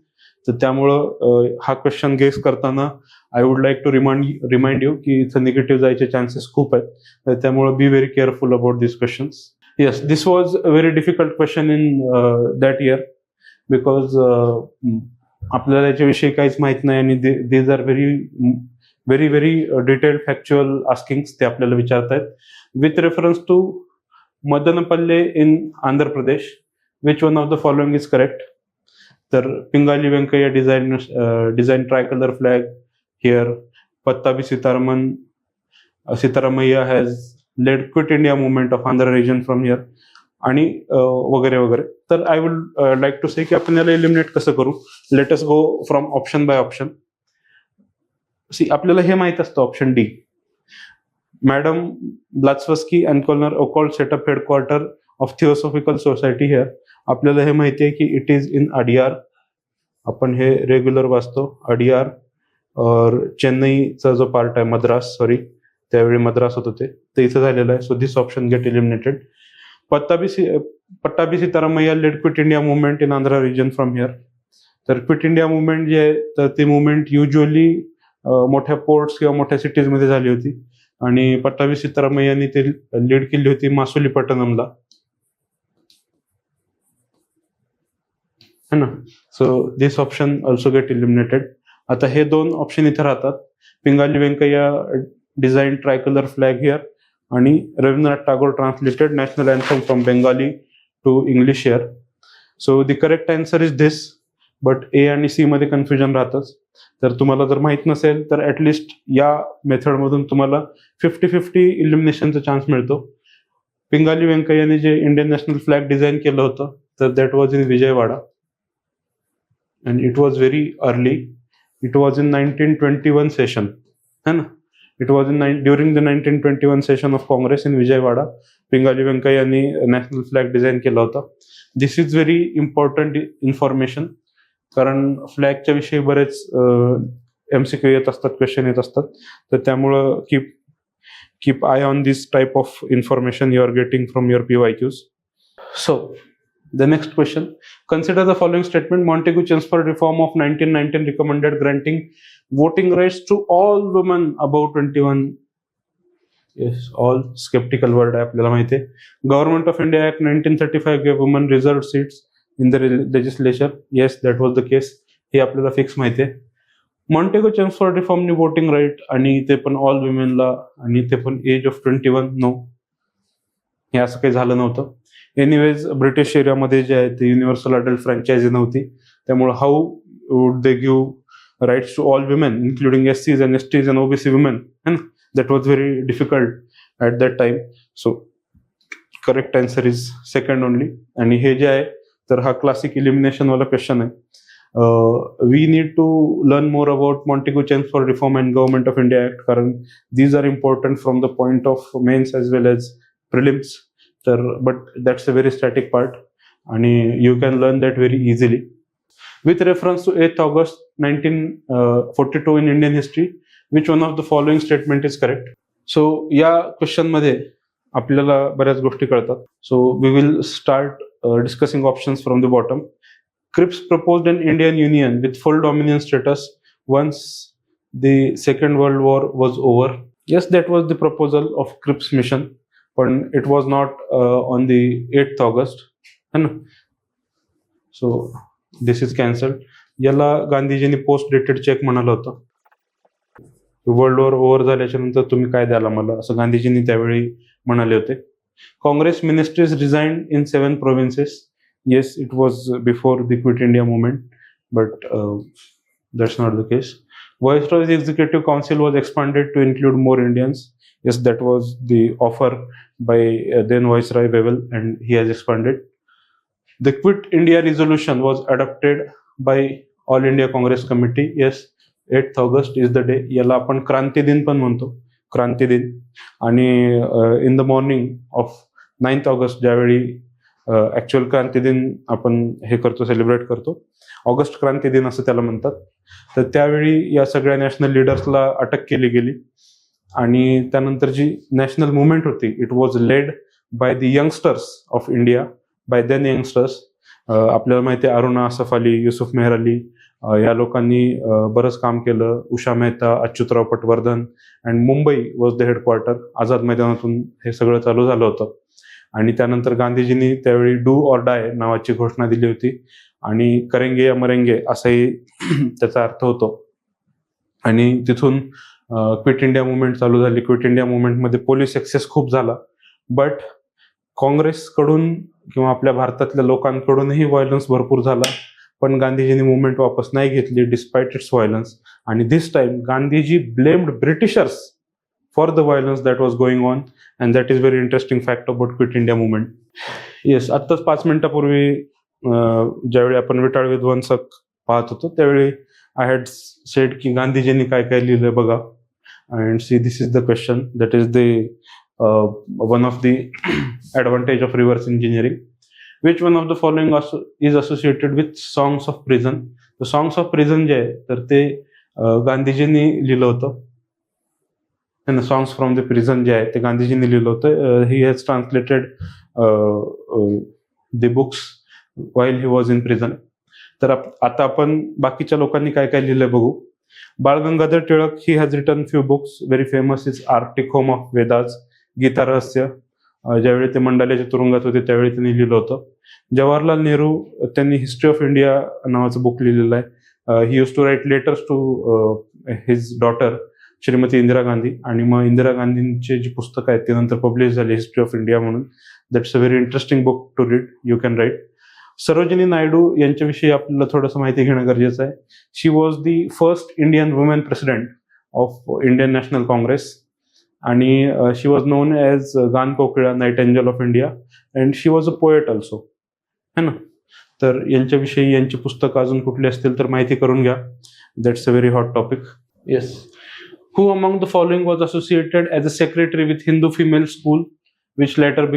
[SPEAKER 1] तर त्यामुळं हा क्वेश्चन गेस करताना I would like to remind you की इथं निगेटिव्ह जायचे चान्सेस खूप आहेत. तर त्यामुळं be very careful about this questions. Yes, this was a very difficult question in that year, because आपल्याला याच्याविषयी काहीच माहित नाही, आणि these are very very very detailed factual askings ते आपल्याला विचारतायत. With reference to Madanapalle in Andhra Pradesh, which one of the following is correct? तर Pingali Venkayya design tricolour flag here. Pattabhi Sitaramayya has led Quit India movement of Andhra region from here, आणि वगैरे वगैरे. तर I would like to say की आपण याला एलिमिनेट कसं करू. Let us go from option by option. C, आपल्याला हे माहित असतं option D, madam Blavatsky and colonel ओकॉल्ड setup headquarter of theosophical society here. आपल्याला हे माहिती आहे की इट इज इन अडियार. आपण हे रेग्युलर वाचतो, अडियार. और चेन्नईचा जो पार्ट आहे, मद्रास, सॉरी त्यावेळी मद्रास होतं ते इथं झालेलं आहे. So this option get eliminated. Pattabhi Sitaramayya led Quit India movement in Andhra region from here. तर क्विट इंडिया मुवमेंट जी आहे तर ती मुवमेंट युजली मोठ्या पोर्ट्स किंवा मोठ्या सिटीजमध्ये झाली होती, आणि पट्टाभी सीतारामय्यांनी ते लीड केली होती मासुलीपट्टणमला, है ना. So this option also get eliminated. आता हे 2 ऑप्शन इथे राहतात, Pingali Venkayya design tricolour flag here, आणि Rabindranath Tagore translated national anthem from Bengali to English here. So the correct answer is this, but A आणि सी मध्ये कन्फ्युजन राहतच. तर तुम्हाला जर माहित नसेल तर ऍटलिस्ट या मेथडमधून तुम्हाला 50-50 इलिमिनेशनचा चान्स मिळतो. पिंगाली वेंकय्याने जे इंडियन नॅशनल फ्लॅग डिझाईन केलं होतं तर that was in Vijayawada, and it was very early. It was in 1921 session, है ना. It was during the 1921 session of Congress in Vijayawada. Pingali वेंकय्यांनी नॅशनल फ्लॅग डिझाईन केला होता. This is very important information, कारण फ्लॅगच्या विषयी बरेच MCQ येत असतात, क्वेश्चन येत असतात. तर त्यामुळं keep eye on this type of information you are getting from your PYQs. So The next question. Consider the following statement. Montagu Chelmsford Reform of 1919 recommended granting voting rights to all women above 21. Yes, all skeptical word आहे आपल्याला माहिती आहे. Government of India Act 1935 gave women reserved seats in the legislature. Yes, that was the case. हे आपल्याला फिक्स माहिती आहे. मॉन्टेगो चेम्सफोर्ड रिफॉर्मनी वोटिंग राईट आणि ते पण ऑल विमेनला आणि ते पण एज ऑफ 21. नो, हे असं काही झालं नव्हतं. एनिवेज ब्रिटिश एरियामध्ये जे आहे ते युनिव्हर्सल अडल्ट फ्रँचायझी नव्हती, त्यामुळे how would they give rights to all women including SCs and STs and OBC women, है ना. That was very difficult at that time. So correct answer is second only. आणि हे जे आहे तर हा क्लासिक इलिमिनेशन वाला क्वेश्चन आहे. We need to learn more about Montagu Chelmsford Reform and Government of India Act, कारण these are important from the point of mains as well as prelims. But that's a very static part and you can learn that very easily. With reference to 8th August 1942 in Indian history, which one of the following statement is correct? So या क्वेश्चन मध्ये आपल्याला बऱ्याच गोष्टी कळतात. So we will start discussing options from the bottom. Cripps proposed an Indian Union with full dominion status once the Second World War was over. Yes, that was the proposal of Cripps mission. पण it was not on the 8th August, है ना. So this is cancelled. याला गांधीजींनी पोस्ट डेटेड चेक म्हणालं होतं. वर्ल्ड वॉर ओव्हर झाल्याच्या नंतर तुम्ही काय द्याला मला, असं गांधीजींनी त्यावेळी म्हणाले होते. Congress ministries resigned in 7 provinces. Yes, it was before the Quit India movement, but that's not the case. Viceroy's Executive Council was expanded to include more Indians. Yes, that was the offer by then Viceroy Wavell, and he has expanded. The Quit India resolution was adopted by All India Congress Committee. Yes, 8th August is the day. याला आपण क्रांती दिन पण म्हणतो, क्रांती दिन. आणि in the morning of 9th August ज्यावेळी ऍक्च्युअल क्रांती दिन आपण हे करतो, सेलिब्रेट करतो, ऑगस्ट क्रांती दिन असं त्याला म्हणतात. तर त्यावेळी या सगळ्या नॅशनल लिडर्सला अटक केली गेली आणि त्यानंतर जी नॅशनल मुवमेंट होती it was led by the youngsters of India, by then youngsters. आपल्याला माहिती आहे अरुणा असफ अली, युसुफ मेहर अली, या लोकांनी बरंच काम केलं. Usha Mehta, Achyutrao Patwardhan, and Mumbai was the headquarter. Azad मैदानातून हे सगळं चालू झालं होतं. आणि त्यानंतर गांधीजींनी त्यावेळी डू ऑर डाय नावाची घोषणा दिली होती आणि करेंगे या मरेंगे असाही त्याचा अर्थ होतो. आणि तिथून क्विट इंडिया मुवमेंट चालू झाली. क्विट इंडिया मुवमेंटमध्ये पोलीस एक्सेस खूप झाला, बट काँग्रेसकडून किंवा आपल्या भारतातल्या लोकांकडूनही व्हायलन्स भरपूर झाला. पण गांधीजींनी मुवमेंट वापस नाही घेतली डिस्पाइट इट्स व्हायलन्स. आणि this time Gandhiji blamed Britishers for the violence that was going on, and that is very interesting fact about Quit India movement. Yes, आत्ताच 5 मिनिटापूर्वी ज्यावेळी आपण विटाळ विध्वंसक पाहत होतो त्यावेळी आय हॅड सेड की गांधीजींनी काय काय लिहिलंय बघा. And see, this is the question. That is the one of the advantage of reverse engineering. Which one of the following is associated with songs of prison. तर सॉंग्स ऑफ प्रिझन जे आहे तर ते गांधीजींनी लिहिलं होतं. सॉंग्स फ्रॉम द प्रिझन जे आहे ते गांधीजींनी लिहिलं होतं. He has translated the books while he was in prison. तर आता आपण बाकीच्या लोकांनी काय काय लिहिलंय बघू. Bal Gangadhar Tilak, he has written few books. Very famous is arctic home of Vedas, Gita Rahasya. ज्यावेळी ते मंडाल्याच्या तुरुंगात होते त्यावेळी त्यांनी लिहिलं होतं. जवाहरलाल नेहरू, त्यांनी हिस्ट्री ऑफ इंडिया नावाचं बुक लिहिलेलं आहे. He use to write letters to his daughter Shrimati Indira Gandhi. आणि मग इंदिरा गांधींचे जी पुस्तकं आहेत ती नंतर पब्लिश झाली हिस्ट्री ऑफ इंडिया म्हणून. That's a very interesting book to read, you can write. Sarojini Naidu यांच्याविषयी आपल्याला थोडंसं माहिती घेणं गरजेचं आहे. She was the first Indian women president of Indian National Congress आणि she was known as Gaan Kokila, nightingale of India, and she was a poet also, है ना. तर यांच्याविषयी यांची पुस्तकं अजून कुठली असतील तर माहिती करून घ्या. That's a very hot topic. Yes. Who among the following was associated as a secretary with Hindu female school which later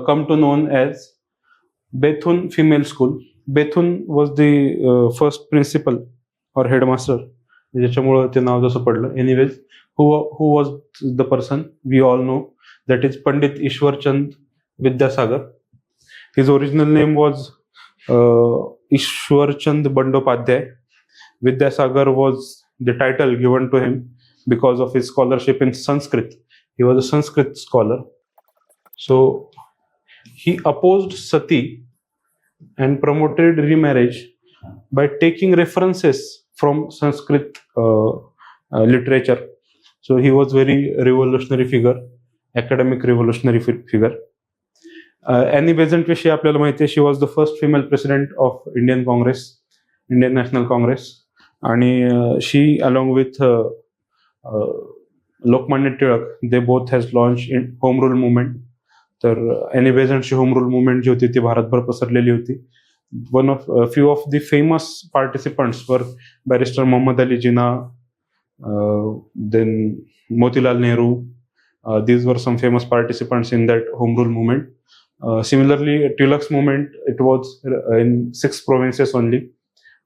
[SPEAKER 1] come to known as Bethune Female School. Bethune was the first principal or headmaster, ज्याच्यामुळं ते नाव जसं पडलं. Anyways, who was the person? We all know that is Pandit Ishwarchand Vidyasagar. His original name was Ishwarchand Bandyopadhyay. Vidyasagar was the title given to him because of his scholarship in Sanskrit. He was a Sanskrit scholar. So he opposed sati and promoted remarriage by taking references from Sanskrit literature. So he was very revolutionary figure, academic revolutionary figure. Annie Besant विषयी आपल्याला माहिती आहे, she was the first female president of Indian Congress, Indian National Congress. आणि she along with Lokmanya Tilak, they both has launch in home rule movement. तर एनी बेझंटची होम रूल मुवमेंट जी होती ती भारतभर पसरलेली होती. One of few of the famous participants were barrister Mohammad Ali Jinnah, then Motilal Nehru. These were some famous participants in that home rule movement. Similarly, Tilak's movement, it was in 6 provinces only.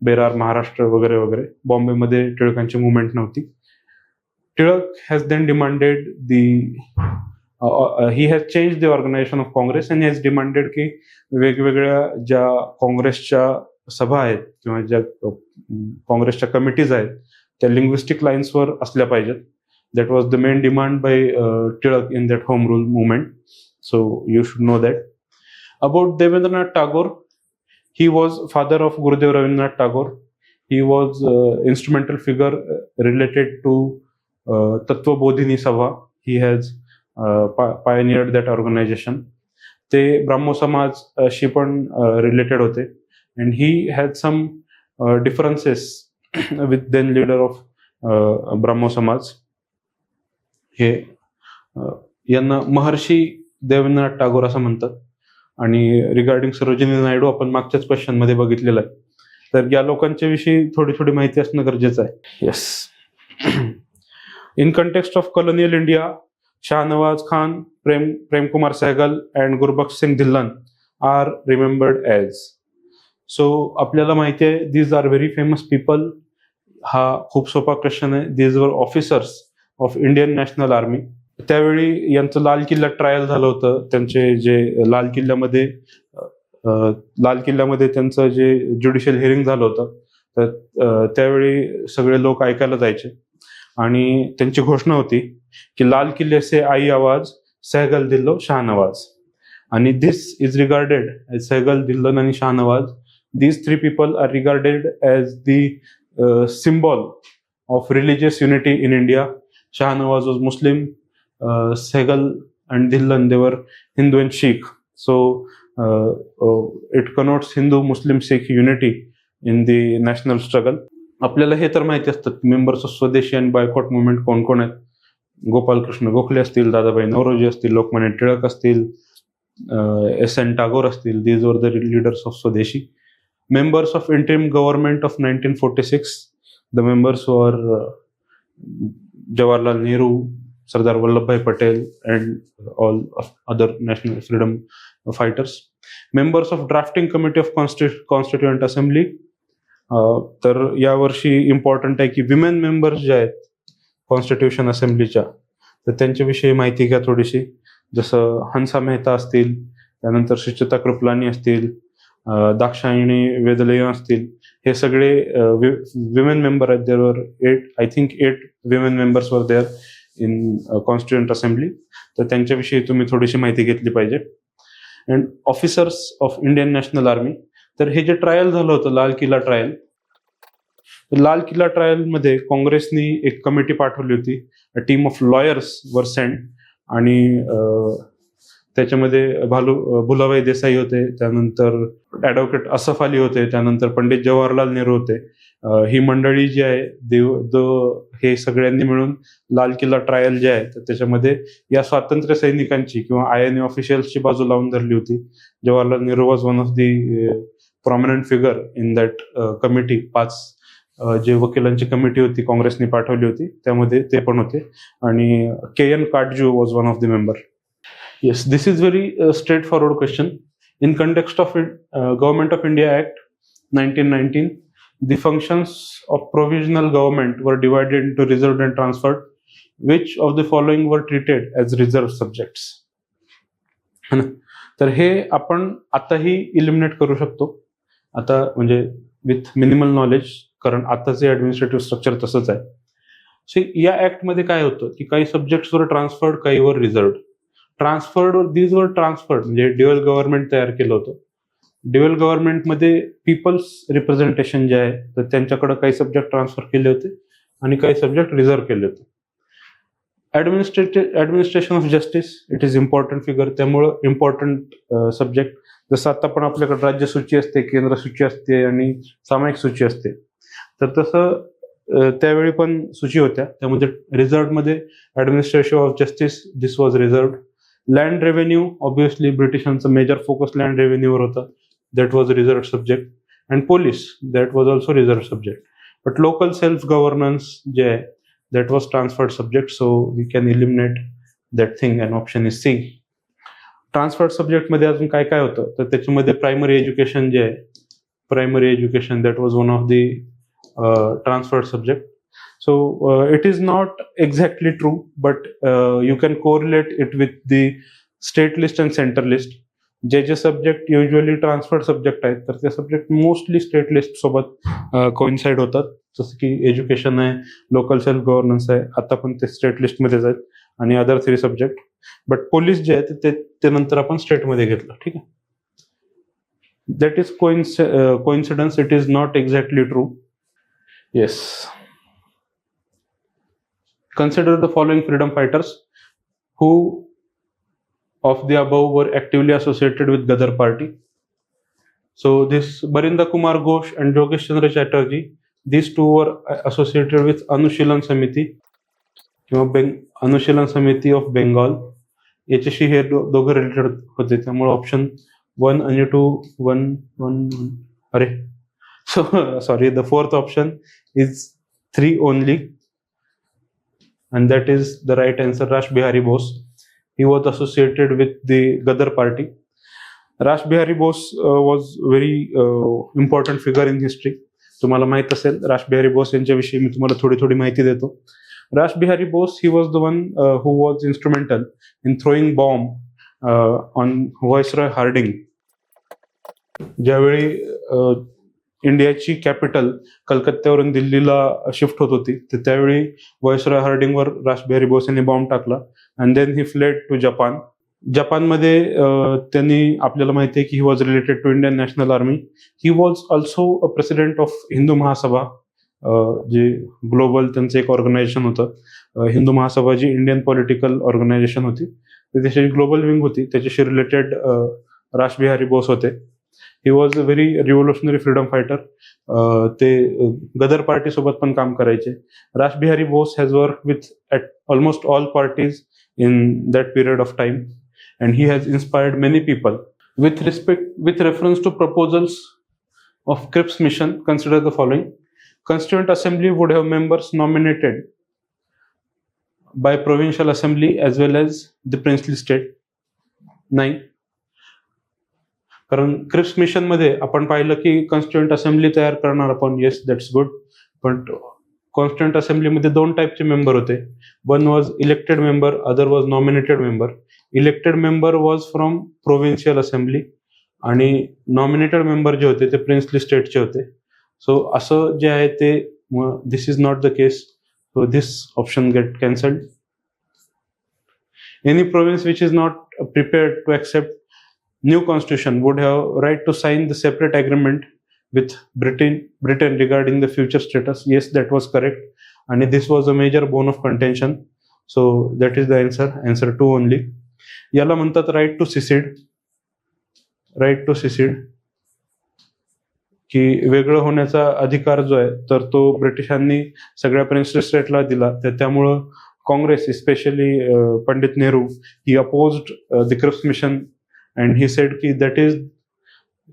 [SPEAKER 1] Berar, Maharashtra वगैरे वगैरे. बॉम्बे मध्ये टिळकांची मुवमेंट नव्हती. Tilak has then demanded he has changed the organization of Congress and he has demanded की वेगवेगळ्या ज्या काँग्रेसच्या सभा आहेत किंवा ज्या काँग्रेसच्या कमिटीज आहेत त्या लिंग्विस्टिक लाईन्सवर असल्या पाहिजेत. That was the main demand by Tilak in that home rule movement. So you should know that. About Devendranath Tagore, he was father of Gurudev Rabindranath Tagore. He was instrumental figure related to Tattva Bodhini Sabha. He has pioneered that organization. ते ब्राह्मो समाज शी पण related होते, and he had some differences with then leader of Brahmo समाज. हे यांना महर्षी देवेंद्रनाथ टागोर असं म्हणतात. आणि रिगार्डिंग सरोजिनी नायडू आपण मागच्याच क्वेश्चन मध्ये बघितलेलं आहे. तर या लोकांच्या विषयी थोडी थोडी माहिती असणं गरजेचं आहे. Yes. In context of colonial India, Shahnawaz Khan, Prem Kumar Sahgal and Gurbaksh Singh Dhillon are remembered as. So आपल्याला माहिती आहे, these are very famous people. हा खूप सोपा क्वेश्चन आहे. These were officers of Indian national army. त्यावेळी यांचं लाल किल्ल्यात ट्रायल झालं होतं. त्यांचे जे लाल किल्ल्यामध्ये त्यांचं जे ज्युडिशियल हिअरिंग झालं होतं, तर त्यावेळी सगळे लोक ऐकायला जायचे आणि त्यांची घोषणा होती की लाल किल्ले से आई आवाज, सहगल दिल्लो शाहनवाज. आणि this is regarded as Sahgal, Dhillon आणि Shahnawaz. These 3 people are regarded as the symbol of religious unity in India. Shahnawaz was Muslim, Sehgal and Dhillon, they were Hindu and Sikh. So it connotes Hindu, Muslim, Sikh unity in the national struggle. आपल्याला हे तर माहिती असतात मेंबर्स ऑफ स्वदेशी आणि बायकॉट मुवमेंट कोण कोण आहेत. गोपालकृष्ण गोखले असतील, दादाभाई नौरोजी असतील, लोकमान्य टिळक असतील, S.N. टागोर असतील. These were the leaders of Swadeshi. Members of interim government of 1946, the members were Jawaharlal Nehru, Sardar Vallabhbhai Patel, and all of other national freedom fighters. Members of drafting committee of Constituent Assembly. तर यावर्षी इम्पॉर्टंट आहे की विमेन मेंबर्स जे आहेत कॉन्स्टिट्यूशन असेंब्लीच्या, तर त्यांच्याविषयी माहिती घ्या थोडीशी. जसं हंसा मेहता असतील, त्यानंतर सुचिता कृपलानी असतील, दाक्षायणी वेदलय असतील. हे सगळे विमेन मेंबर आहेत. There were 8 women members were there in constituent assembly. तर त्यांच्याविषयी तुम्ही थोडीशी माहिती घेतली पाहिजे. And officers of Indian national army. तर हे जे ट्रायल झालं होतं लाल किल्ला ट्रायल, लाल किल्ला ट्रायल मध्ये काँग्रेसनी एक कमिटी पाठवली होती. अ टीम ऑफ लॉयर्स वर सेंड. आणि त्याच्यामध्ये भुलाभाई देसाई होते, त्यानंतर ॲडव्होकेट असफ अली होते, त्यानंतर पंडित जवाहरलाल नेहरू होते. ही मंडळी जी आहे हे सगळ्यांनी मिळून लाल किल्ला ट्रायल जे आहे तर त्याच्यामध्ये या स्वातंत्र्य सैनिकांची किंवा INA ऑफिशियल्सची बाजू लावून धरली होती. Jawaharlal Nehru was one of the prominent figure in that committee. 5 जे वकिलांची कमिटी होती काँग्रेसने पाठवली होती त्यामध्ये ते पण होते. आणि KN Katju was one of the member. Yes, this is very straightforward question. In context of Government of India Act 1919, the functions of provisional government were divided into reserved and transferred. Which of the following were treated as reserved subjects? तर हे आपण आताही इलिमिनेट करू शकतो, आता म्हणजे विथ मिनिमल नॉलेज, कारण आताचे ऍडमिनिस्ट्रेटिव्ह स्ट्रक्चर तसंच आहे. सो या ऍक्टमध्ये काय होतं की काही सब्जेक्ट्सवर ट्रान्सफर्ड, काहीवर रिझर्व्ड. दीज वर ट्रान्सफर्ड म्हणजे ड्युअल गव्हर्नमेंट तयार केलं होतं. ड्युअल गव्हर्नमेंटमध्ये पीपल्स रिप्रेझेंटेशन जे आहे तर त्यांच्याकडे काही सब्जेक्ट ट्रान्सफर केले होते आणि काही सब्जेक्ट रिझर्व्ह केले होते. Administration of justice, it is important figure, त्यामुळं इम्पॉर्टंट सब्जेक्ट. जसं आता पण आपल्याकडे राज्य सूची असते, केंद्र सूची असते आणि सामायिक सूची असते, तर तसं त्यावेळी पण सूची होत्या. त्यामध्ये रिझर्व्डमध्ये administration of justice, this was reserved. Land revenue, obviously ब्रिटिशांचं मेजर फोकस लँड रेव्हेन्यूवर होता, that was reserved subject. And police, that was also reserved subject. But local self governance जे आहे that was transferred subject, so we can eliminate that thing and option is C. Transferred subject मध्ये अजून काय काय होतं तर त्याच्यामध्ये प्रायमरी एज्युकेशन जे आहे, primary education that was one of the transferred subject. So it is not exactly true, but you can correlate it with the state list and centre list. जे सब्जेक्ट युजली ट्रान्सफर्ड सब्जेक्ट आहेत तर ते सब्जेक्ट मोस्टली स्टेट लिस्ट सोबत कोइन्साइड होतात, जसं की एज्युकेशन आहे, लोकल सेल्फ गव्हर्नन्स आहे, आता पण ते स्टेट लिस्टमध्येच आहेत, आणि अदर 3 सब्जेक्ट. बट पोलीस जे आहे ते नंतर आपण स्टेटमध्ये घेतलं. ठीक आहे, that is coincidence, it is not exactly true. Yes. Consider the following freedom fighters who of the above were actively associated with Gadar party. So this Barinda Kumar Ghosh and Jogesh Chandra Chatterjee, these two were associated with Anushilan Samiti किंवा अनुशीलन समिती ऑफ बेंगॉल. याच्याशी हे दोघं रिलेटेड होते, त्यामुळे ऑप्शन 1 आणि 2 1 अरे sorry, the fourth option is 3 only, and that is the right answer, Rash Bihari Bose. He was associated with the Gadar party. Rash Bihari Bose was very important figure in history. तुम्हाला माहित असेल राश बिहारी बोस यांच्याविषयी मी तुम्हाला थोडी माहिती देतो. राश Bihari Bose, he was the one who was instrumental in throwing bomb on Viceroy Harding. ज्यावेळी इंडियाची कॅपिटल कलकत्त्यावरून दिल्लीला शिफ्ट होत होती, तर त्यावेळी व्हायसरॉय हार्डिंगवर राश बिहारी बोस यांनी बॉम्ब टाकला, and then he fled to Japan. जपानमध्ये त्यांनी, आपल्याला माहिती आहे की he was related to Indian national army. He was also a president of Hindu Mahasabha, जे ग्लोबल त्यांचं एक ऑर्गनायझेशन होतं. हिंदू महासभा जी इंडियन पॉलिटिकल ऑर्गनायझेशन होती, त्याची ग्लोबल विंग होती, त्याच्याशी रिलेटेड राश बिहारी बोस होते. He was a very revolutionary freedom fighter. ते गदर पार्टी सोबत पण काम करायचे. Rash Bihari Bose has work with at almost all parties in that period of time, and he has inspired many people. With reference to proposals of Cripps mission, consider the following. Constituent Assembly would have members nominated by Provincial Assembly as well as the princely state. नाही, कारण क्रिप्स मिशन मध्ये आपण पाहिलं की कॉन्स्टिट्युएंट असेंब्ली तयार करणार आपण. Yes, that's good. पण कॉन्स्टिट्युएंट असेंब्लीमध्ये 2 टाईपचे मेंबर होते. One was elected member, other was nominated member. Elected member was from provincial assembly आणि नॉमिनेटेड मेंबर जे होते ते प्रिन्सली स्टेटचे होते. सो असं जे आहे ते, this is not the case, so this option get cancelled. Any province which is not prepared to accept new constitution would have right to sign the separate agreement with Britain regarding the future status. Yes, that was correct, and this was a major bone of contention. So that is the answer 2 only. याला म्हणतात right to secede. right to secede, की वेगळं होण्याचा अधिकार जो आहे तर तो ब्रिटिशांनी सगळ्या प्रिन्सली स्टेटला दिला. त्यामुळं Congress, specially Pandit Nehru, he opposed the Cripps mission, and he said ki that is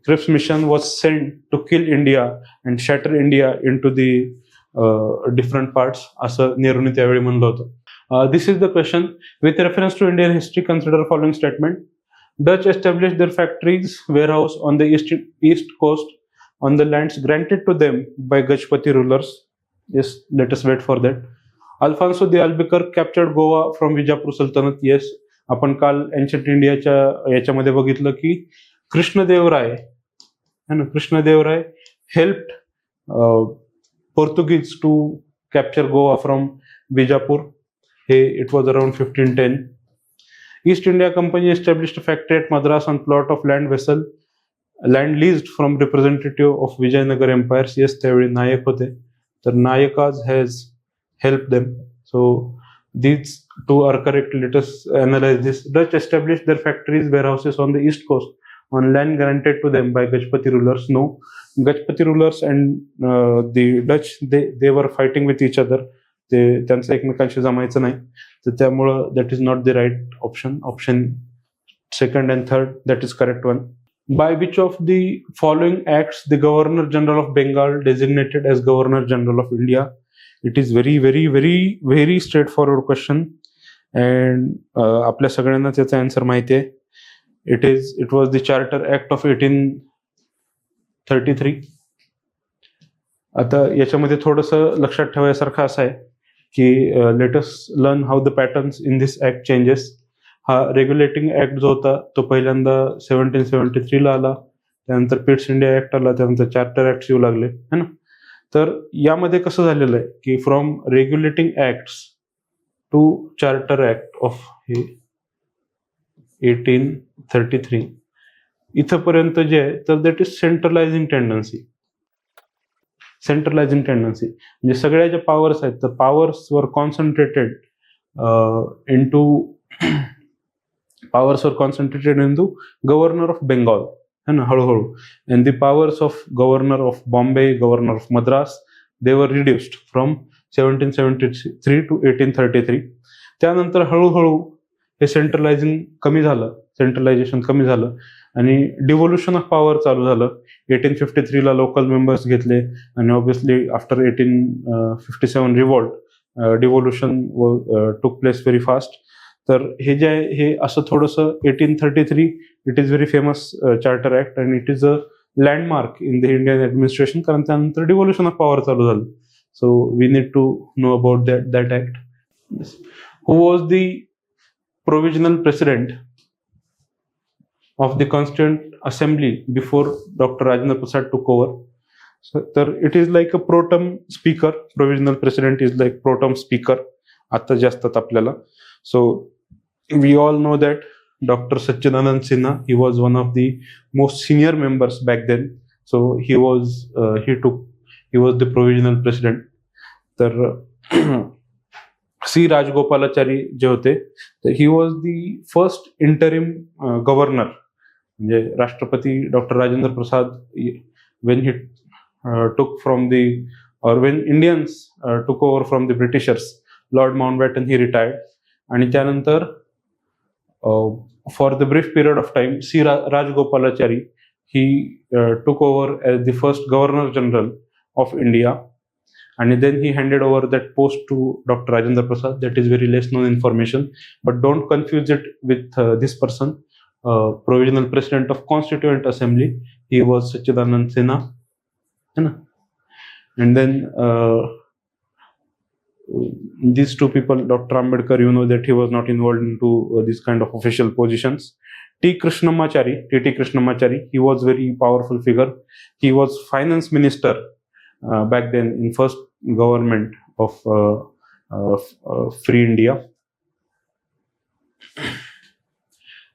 [SPEAKER 1] Cripps mission was sent to kill India and shatter India into the different parts, असं नेहरूने त्यावेळी म्हणलं होतं. This is the question. With reference to Indian history, consider following statement. Dutch established their factories warehouse on the east coast on the lands granted to them by Gajpati rulers. Yes, let us wait for that. Alfonso the Albuquerque captured Goa from Vijapur Sultanate. Yes, आपण काल एन्शंट इंडियाच्या याच्यामध्ये बघितलं की कृष्णदेवराय है ना, Krishnadevaraya helped Portuguese to capture Goa from Bijapur. हे it was around 1510. East India Company established factory at Madras on plot of land leased from representative of Vijayanagar empires. Yes, त्यावेळी नायक होते, तर Nayakas has help them. So these two are correct. Let us analyze this. Dutch established their factories, warehouses on the east coast on land granted to them by Gajpati rulers. No, Gajpati rulers and the Dutch, they were fighting with each other. ते त्यांचं एकमेकांशी जमायचं नाही, तर त्यामुळं that is not the right option. Option second and third, that is correct one. By which of the following acts the Governor General of Bengal designated as Governor General of India? It is very very very very straightforward question, and आपल्या सगळ्यांना त्याचा आन्सर माहिती आहे. It was the Charter Act of 1833. आता याच्यामध्ये थोडंसं लक्षात ठेवायसारखं असं आहे की let us learn how the patterns in this act changes. हा रेग्युलेटिंग ऍक्ट जो होता तो पहिल्यांदा 1773 ला आला, त्यानंतर पिट्स इंडिया ऍक्ट आला, त्यानंतर चार्टर ऍक्ट येऊ लागले है ना. तर यामध्ये कसं झालेलं आहे की from regulating acts to charter act of 1833 इथपर्यंत जे आहे तर दॅट इज सेंट्रलायझिंग टेंडन्सी. म्हणजे सगळ्या ज्या पॉवर्स आहेत तर powers were concentrated into governor of Bengal है ना, हळूहळू. And the powers of governor of Bombay, governor of Madras, they were reduced from 1773 to 1833. त्यानंतर हळूहळू हे सेंट्रलायझेशन कमी झालं आणि डिव्होल्युशन ऑफ पॉवर चालू झालं. 1853 ला लोकल मेंबर्स घेतले आणि obviously after 1857 revolt devolution took place very fast. तर हे जे आहे हे असं थोडंसं 1833 it is very famous charter act and it is a landmark in the Indian administration, कारण त्यानंतर डिव्होल्युशन ऑफ पॉवर चालू झालं. So we need to know about that act. Who was the provisional president of the constituent assembly before doctor Rajendra Prasad took over? तर it is like a pro tem speaker. Provisional president is like pro tem speaker आता जे असतात आपल्याला. So we all know that Dr. Satchidanand Sinha, he was one of the most senior members back then. So he was the provisional president. तर C. Rajgopalachari जे होते तर he was the first interim governor. म्हणजे राष्ट्रपती doctor Rajendra Prasad when he took from the or when Indians took over from the Britishers, Lord Mountbatten he retired. आणि त्यानंतर for the brief period of time, C. Rajgopalachari, he took over as the first Governor General of India, and then he handed over that post to Dr. Rajendra Prasad. That is very less known information, but don't confuse it with this person, Provisional President of Constituent Assembly. He was Satchidanand Sinha, and then these two people, Dr. Ambedkar, you know that he was not involved into this kind of official positions. T. Krishnamachari, he was very powerful figure. He was finance minister back then in first government of free India.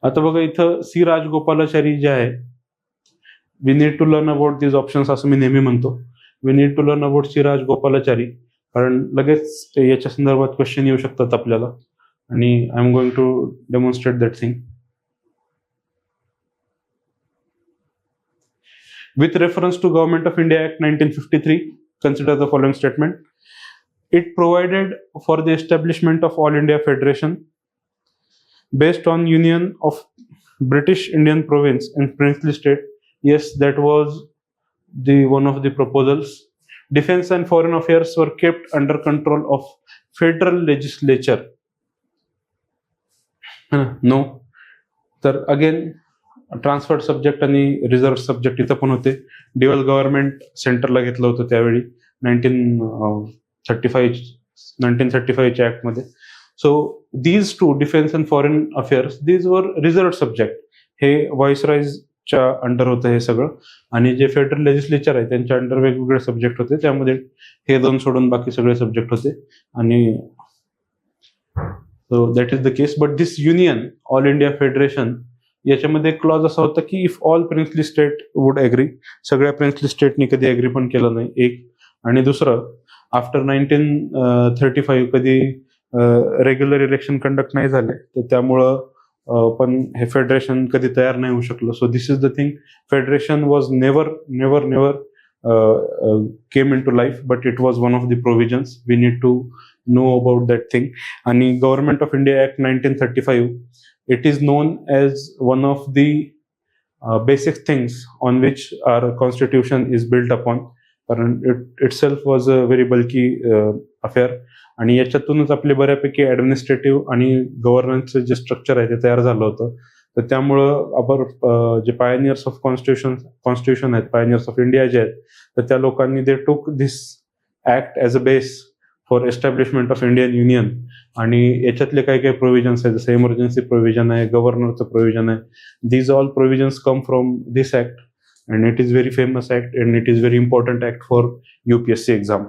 [SPEAKER 1] आता बघा इथं सी राजगोपालाचारी जे आहे, we need to learn about this options असं मी नेहमी म्हणतो. We need to learn about C Rajagopalachari, कारण लगेच याच्या संदर्भात क्वेश्चन येऊ शकतात आपल्याला, आणि I am going to demonstrate that thing. With reference to Government of India Act 1953, consider the following statement. It provided for the establishment of All India Federation based on union of British Indian province and princely state. Yes, that was the one of the proposals. Defense and foreign affairs were kept under control of federal legislature. No. तर अगेन ट्रान्सफर्ड सब्जेक्ट आणि रिझर्व सब्जेक्ट इथं पण होते. ड्युअल गव्हर्नमेंट सेंटरला घेतलं होतं त्यावेळी 1935च्या ऍक्टमध्ये. So these two, defence and foreign affairs, these were reserved subject. हे व्हाईसरॉयच्या अंडर होतं हे सगळं, आणि जे फेडरल लेजिस्लेचर आहे त्यांच्या अंडर वेगवेगळे सब्जेक्ट होते. त्यामध्ये हे दोन सोडून बाकी सगळे सब्जेक्ट होते. आणि so that is the case. But this union, all India federation, याच्यामध्ये क्लॉज असा होता की if all princely state would agree, सगळ्या प्रिन्सली स्टेटनी कधी ॲग्री पण केलं नाही, एक. आणि दुसरं, आफ्टर 1935 कधी रेग्युलर इलेक्शन कंडक्ट नाही झाले, तर त्यामुळं पण हे फेडरेशन कधी तयार नाही होऊ शकलं. So this is the thing, federation was never never never came into life, but it was one of the provisions. We need to know about that thing. आणि government of India act 1935, it is known as one of the basic things on which our constitution is built upon. कारण it itself was a very bulky affair. आणि याच्यातूनच आपले बऱ्यापैकी ऍडमिनिस्ट्रेटिव्ह आणि गव्हर्नन्सचं जे स्ट्रक्चर आहे ते तयार झालं होतं. तर त्यामुळं आपण जे पायनियर्स ऑफ कॉन्स्टिट्यूशन आहेत, पायनियर्स ऑफ इंडिया जे आहेत, तर त्या लोकांनी they took this act as a base for establishment of Indian union. आणि याच्यातले काही काही प्रोव्हिजन्स आहेत, जसं इमर्जन्सी प्रोव्हिजन आहे, गव्हर्नरचं प्रोव्हिजन आहे. These all provisions come from this act, and it is very famous act, and it is very important act for UPSC exam.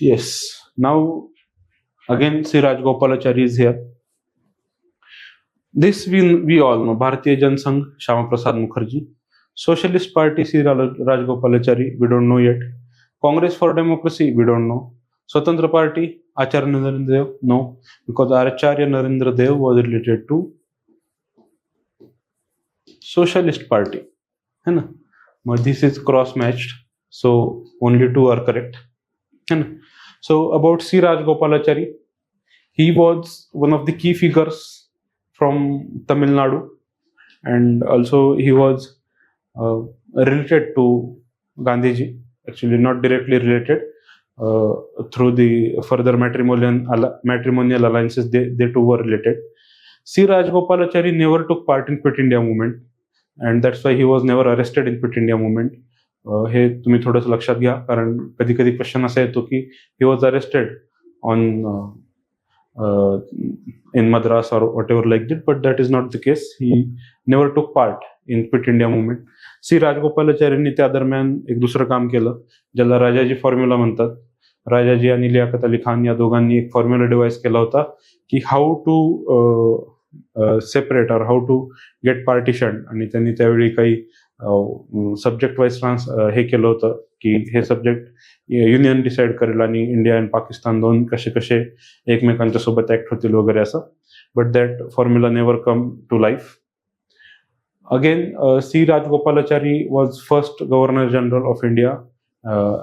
[SPEAKER 1] Yes. Now, again, C. Rajagopalachari is here. This we all know. Bharatiya Janasangh, Shyama Prasad Mukherjee. Socialist Party, C. Rajagopalachari, we don't know yet. Congress for Democracy, we don't know. Swatantra Party, Acharya Narendra Dev, no, because Acharya Narendra Dev was related to Socialist Party. है ना? But this is cross-matched, so only two are correct. So about C. Rajagopalachari, he was one of the key figures from Tamil Nadu, and also he was related to Gandhiji. Actually, not directly related, through the further matrimonial alliances. They two were related. C. Rajagopalachari never took part in Quit India movement, and that's why he was never arrested in Quit India movement. हे तुम्ही थोडंसं लक्षात घ्या, कारण कधी कधी क्वेश्चन असा येतो की he was arrested on in Madras और whatever like that, but that is not the case. He never took part in Quit India movement. C राजगोपालाचार्यांनी त्या दरम्यान एक दुसरं काम केलं, ज्याला राजाजी फॉर्म्युला म्हणतात. राजाजी आणि लियाकत अली खान या दोघांनी एक फॉर्म्युला डिवाइस केला होता की हाऊ टू सेपरेट और हाऊ टू गेट पार्टिशन. आणि त्यांनी त्यावेळी काही सब्जेक्ट वाईज हे केलं होतं की हे सब्जेक्ट युनियन डिसाईड करेल आणि इंडिया अँड पाकिस्तान दोन कसे कसे एकमेकांच्या सोबत ऍक्ट होतील वगैरे असं. But that formula never come to life. Again C Rajagopalachari was first governor general of India,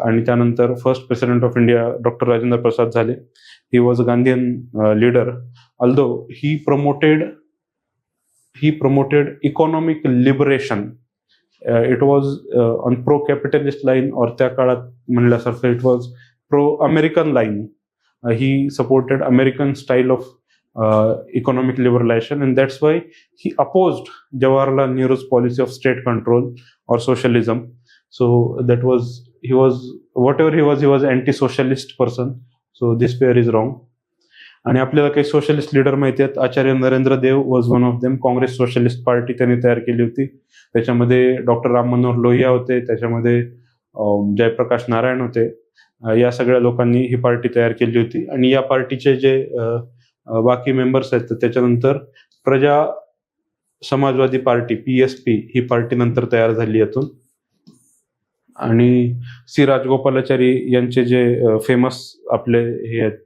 [SPEAKER 1] आणि त्यानंतर first president of India doctor Rajendra Prasad झाले. He was a Gandhian leader, although he promoted economic liberation. It was on pro-capitalist line, or त्या काळात म्हणल्यासारखं it was pro-American line. He supported American style of economic liberalization, and that's why he opposed Jawaharlal Nehru's policy of state control or socialism. So that was, he was anti-socialist person. So this pair is wrong. आणि आपल्याला काही सोशलिस्ट लीडर माहिती आहेत. Acharya Narendra Dev was one of them. Congress socialist party त्यांनी तयार केली होती. त्याच्यामध्ये डॉक्टर राम मनोहर लोहिया होते, त्याच्यामध्ये जयप्रकाश नारायण होते. या सगळ्या लोकांनी ही पार्टी तयार केली होती. आणि या पार्टीचे जे बाकी मेंबर्स आहेत, त्याच्यानंतर प्रजा समाजवादी पार्टी PSP ही पार्टी नंतर तयार झाली यातून. आणि सी राजगोपालाचारी यांचे जे फेमस आपले हे आहेत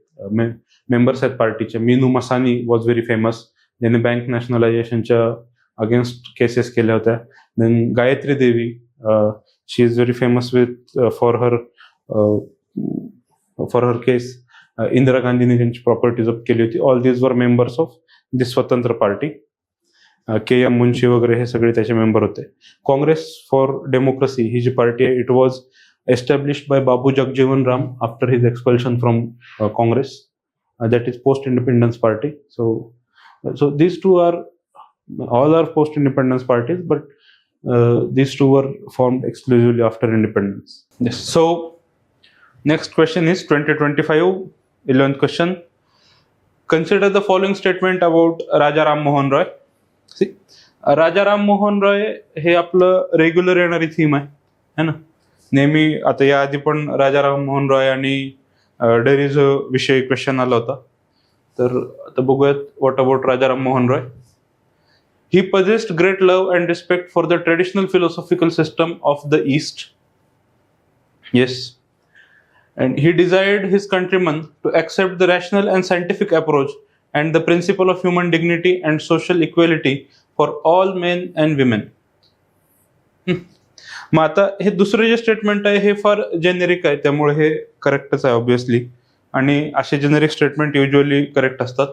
[SPEAKER 1] मेंबर्स आहेत पार्टीचे, Minoo Masani was very famous, ज्यांनी बँक नॅशनलायझेशनच्या अगेन्स्ट केसेस केल्या होत्या. Then Gayatri Devi, she is very famous with for her case. Indira गांधींनी त्यांची प्रॉपर्टी जप्त केली होती. All these were members of the Swatantra party. KM Munshi वगैरे हे सगळे त्याचे मेंबर होते. काँग्रेस फॉर डेमोक्रेसी ही जी पार्टी आहे, it was established by Babu Jagjivan Ram after his expulsion from Congress. That is post-independence party. So these two all are post-independence parties, but these two were formed exclusively after independence. Yes. So Next question is 2025 11th question. Consider the following statement about Raja Ram Mohan Roy. See, राजा राम मोहन रॉय हे आपलं रेग्युलर येणारी थीम आहे है ना. नेहमी आता याआधी पण राजा राम मोहन रॉय आणि डेअरीज विषयी क्वेश्चन आला होता. तर आता बघूयात what about Raja Ram Mohan Roy. He possessed great love and respect for the traditional philosophical system of the East. Yes. And he desired his countrymen to accept the rational and scientific approach and the principle of human dignity and social equality for all men and women. मग आता हे दुसरं जे स्टेटमेंट आहे हे फार जेनेरिक आहे, त्यामुळे हे करेक्टच आहे ऑब्विसली. आणि असे जेनेरिक स्टेटमेंट युजली करेक्ट असतात.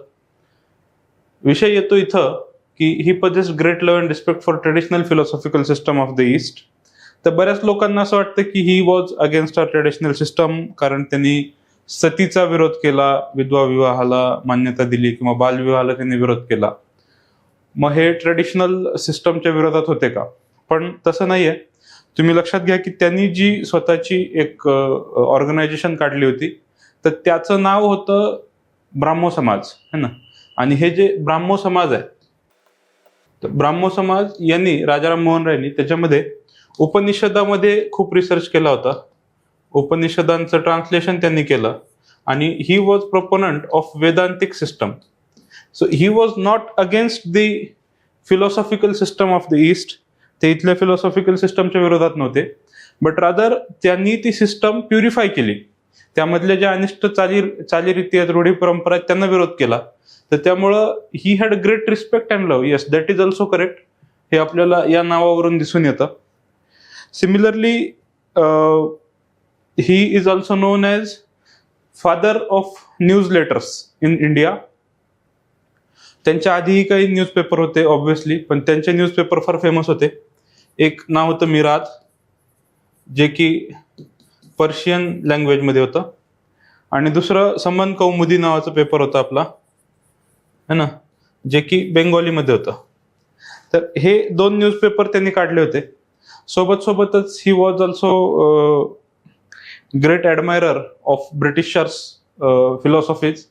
[SPEAKER 1] विषय येतो इथं की ही possessed great love and respect for traditional philosophical system of the East. तर बऱ्याच लोकांना असं वाटतं की he was against a traditional system, कारण त्यांनी सतीचा विरोध केला, विधवा विवाहाला मान्यता दिली किंवा बालविवाहाला त्यांनी विरोध केला. मग हे ट्रेडिशनल सिस्टमच्या विरोधात होते का? पण तसं नाहीये. तुम्ही लक्षात घ्या की त्यांनी जी स्वतःची एक ऑर्गनायझेशन काढली होती, तर त्याचं नाव होतं ब्राह्मो समाज है ना. आणि हे जे ब्राह्मो समाज आहे, तर ब्राह्मो समाज यांनी राजाराम मोहन रायांनी त्याच्यामध्ये उपनिषदामध्ये खूप रिसर्च केला होता. उपनिषदांचं ट्रान्सलेशन त्यांनी केलं आणि he was proponent of Vedantic system. So he was not against the philosophical system of the east. ते इथल्या फिलॉसॉफिकल सिस्टमच्या विरोधात नव्हते, बट रादर त्यांनी ती सिस्टम प्युरिफाय केली. त्यामधल्या ज्या अनिष्ट चालीरीती आहेत, रूढी परंपरा आहेत, त्यांना विरोध केला. तर त्यामुळं he had great respect and love. Yes, that is also correct. हे आपल्याला या नावावरून दिसून येतं. Similarly he is also known as father of newsletters in India. त्यांच्या आधीही काही न्यूजपेपर होते ऑब्व्हियसली, पण त्यांचे न्यूजपेपर फार फेमस होते. एक नाव होतं मिराज, जे की पर्शियन लँग्वेजमध्ये होतं, आणि दुसरं समन कौमुदी नावाचं पेपर होता आपला है ना, जे की बेंगॉलीमध्ये होतं. तर हे दोन न्यूजपेपर त्यांनी काढले होते. सोबतच he was also great admirer of Britishers philosophies,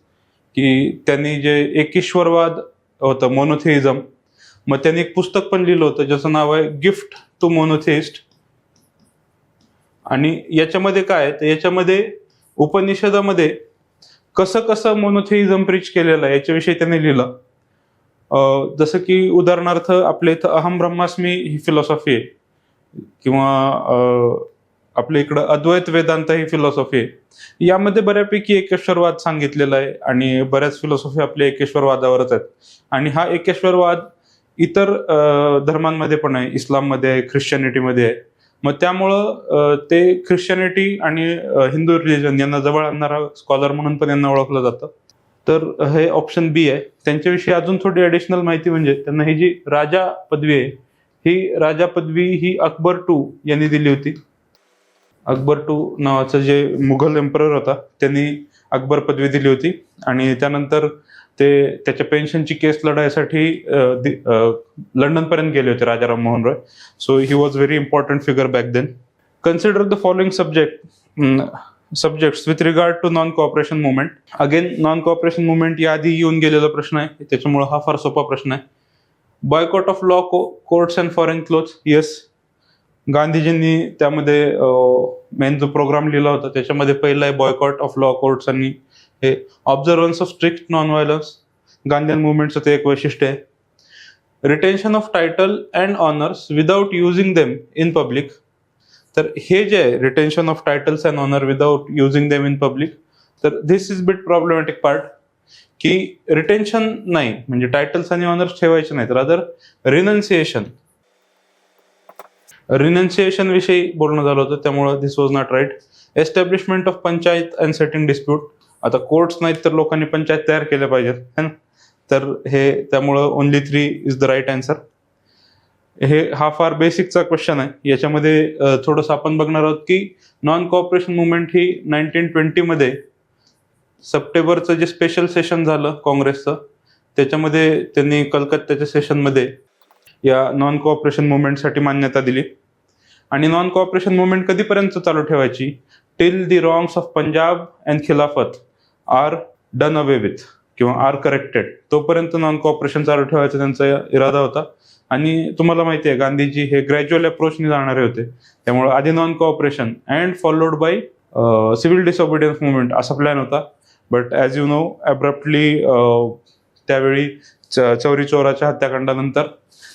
[SPEAKER 1] की त्यांनी जे एकेश्वरवाद होतं, मोनोथिइझम, मग त्यांनी एक पुस्तक पण लिहिलं होतं ज्याचं नाव आहे गिफ्ट टू मोनोथिइस्ट. आणि याच्यामध्ये काय, तर याच्यामध्ये उपनिषदामध्ये कसं कसं मोनोथिइझम प्रीच केलेलं आहे याच्याविषयी त्यांनी लिहिलं. जसं की उदाहरणार्थ आपल्या इथं अहम ब्रह्मास्मी ही फिलॉसॉफी आहे, किंवा आपल्या इकडं अद्वैत वेदांत ही फिलॉसॉफी आहे. यामध्ये बऱ्यापैकी एकेश्वरवाद सांगितलेला आहे आणि बऱ्याच फिलॉसॉफी आपल्या एकेश्वरवादावरच आहेत. आणि हा एकेश्वरवाद इतर धर्मांमध्ये पण आहे, इस्लाममध्ये आहे, ख्रिश्चनिटीमध्ये आहे. मग त्यामुळं ते ख्रिश्चनिटी आणि हिंदू रिलिजन यांना जवळ आणणारा स्कॉलर म्हणून पण यांना ओळखलं जातं. तर हे ऑप्शन बी आहे. त्यांच्याविषयी अजून थोडी ॲडिशनल माहिती म्हणजे त्यांना ही जी राजा पदवी आहे, ही राजा पदवी ही अकबर II यांनी दिली होती. अकबर II नावाचं जे मुघल एम्परर होता, त्यांनी अकबर पदवी दिली होती. आणि त्यानंतर ते त्याच्या पेन्शनची केस लढायसाठी लंडनपर्यंत गेले होते Rajaram Mohan Roy. So he was very important figure back then. Consider the following subjects with regard to non cooperation movement. Again non cooperation movement याआधी येऊन गेलेला प्रश्न आहे, त्याच्यामुळे हा फार सोपा प्रश्न आहे. Boycott of law courts and foreign clothes. Yes, गांधीजींनी त्यामध्ये मेन जो प्रोग्राम लिहिला होता त्याच्यामध्ये पहिला आहे बॉयकॉट ऑफ लॉ कोर्ट्स आणि हे observance of strict non violence. Gandhian मुवमेंटचं ते एक वैशिष्ट्य आहे. Retention of title and honours without using them in public. तर हे जे आहे retention of titles and honour without using them in public, तर this is bit problematic part. की रिटेन्शन नाही म्हणजे टायटल्स आणि ऑनर्स ठेवायचे नाहीत, रादर रिनन्सिएशन विषयी बोलणं झालं होतं, त्यामुळे this was not right. Establishment of panchayat and setting dispute. आता कोर्ट्स नाहीत तर लोकांनी पंचायत तयार केल्या पाहिजेत है ना, तर हे त्यामुळं only 3 is the right answer. हा फार बेसिकचा क्वेश्चन आहे. याच्यामध्ये थोडंसं आपण बघणार आहोत की नॉन कोऑपरेशन मुवमेंट ही 1920 मध्ये सप्टेंबरचं जे स्पेशल सेशन झालं काँग्रेसचं, त्याच्यामध्ये त्यांनी कलकत्त्याच्या सेशनमध्ये या नॉन कोऑपरेशन मुवमेंटसाठी मान्यता दिली. आणि नॉन कोऑपरेशन मुवमेंट कधीपर्यंत चालू ठेवायची, till the wrongs of Punjab and Khilafat are done away with किंवा आर करेक्टेड, तोपर्यंत नॉन कॉपरेशन चालू ठेवायचा त्यांचा इरादा होता. आणि तुम्हाला माहिती आहे गांधीजी हे ग्रॅज्युअल अप्रोचने जाणारे होते, त्यामुळे आधी non cooperation and followed by civil disobedience movement असा प्लॅन होता. But as you know abruptly त्यावेळी चौरी चौराच्या हत्याकांडानंतर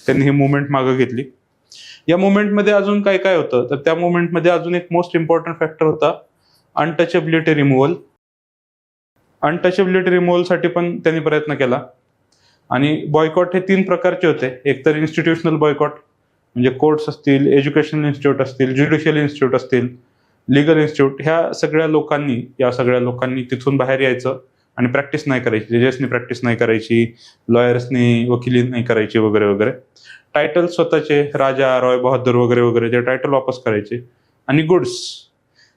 [SPEAKER 1] त्यांनी ही मुवमेंट मागे घेतली. या मुवमेंटमध्ये अजून काय काय होतं, तर त्या मुवमेंटमध्ये अजून एक मोस्ट इम्पॉर्टंट फॅक्टर होता अनटचेबिलिटी रिमूव्हल. अनटचेबिलिटी रिमूव्हलसाठी पण त्यांनी प्रयत्न केला. आणि बॉयकॉट हे 3 प्रकारचे होते. एक तर इन्स्टिट्यूशनल बॉयकॉट, म्हणजे कोर्ट्स असतील, एज्युकेशनल इन्स्टिट्यूट असतील, ज्युडिशियल इन्स्टिट्यूट असतील, लिगल इन्स्टिट्यूट, या सगळ्या लोकांनी तिथून बाहेर यायचं आणि प्रॅक्टिस नाही करायची. जजेसनी प्रॅक्टिस नाही करायची, लॉयर्सनी वकिली नाही करायची वगैरे वगैरे. टायटल स्वतःचे राजा, रॉय बहादूर वगैरे वगैरे ते टायटल वापस करायचे. आणि गुड्स,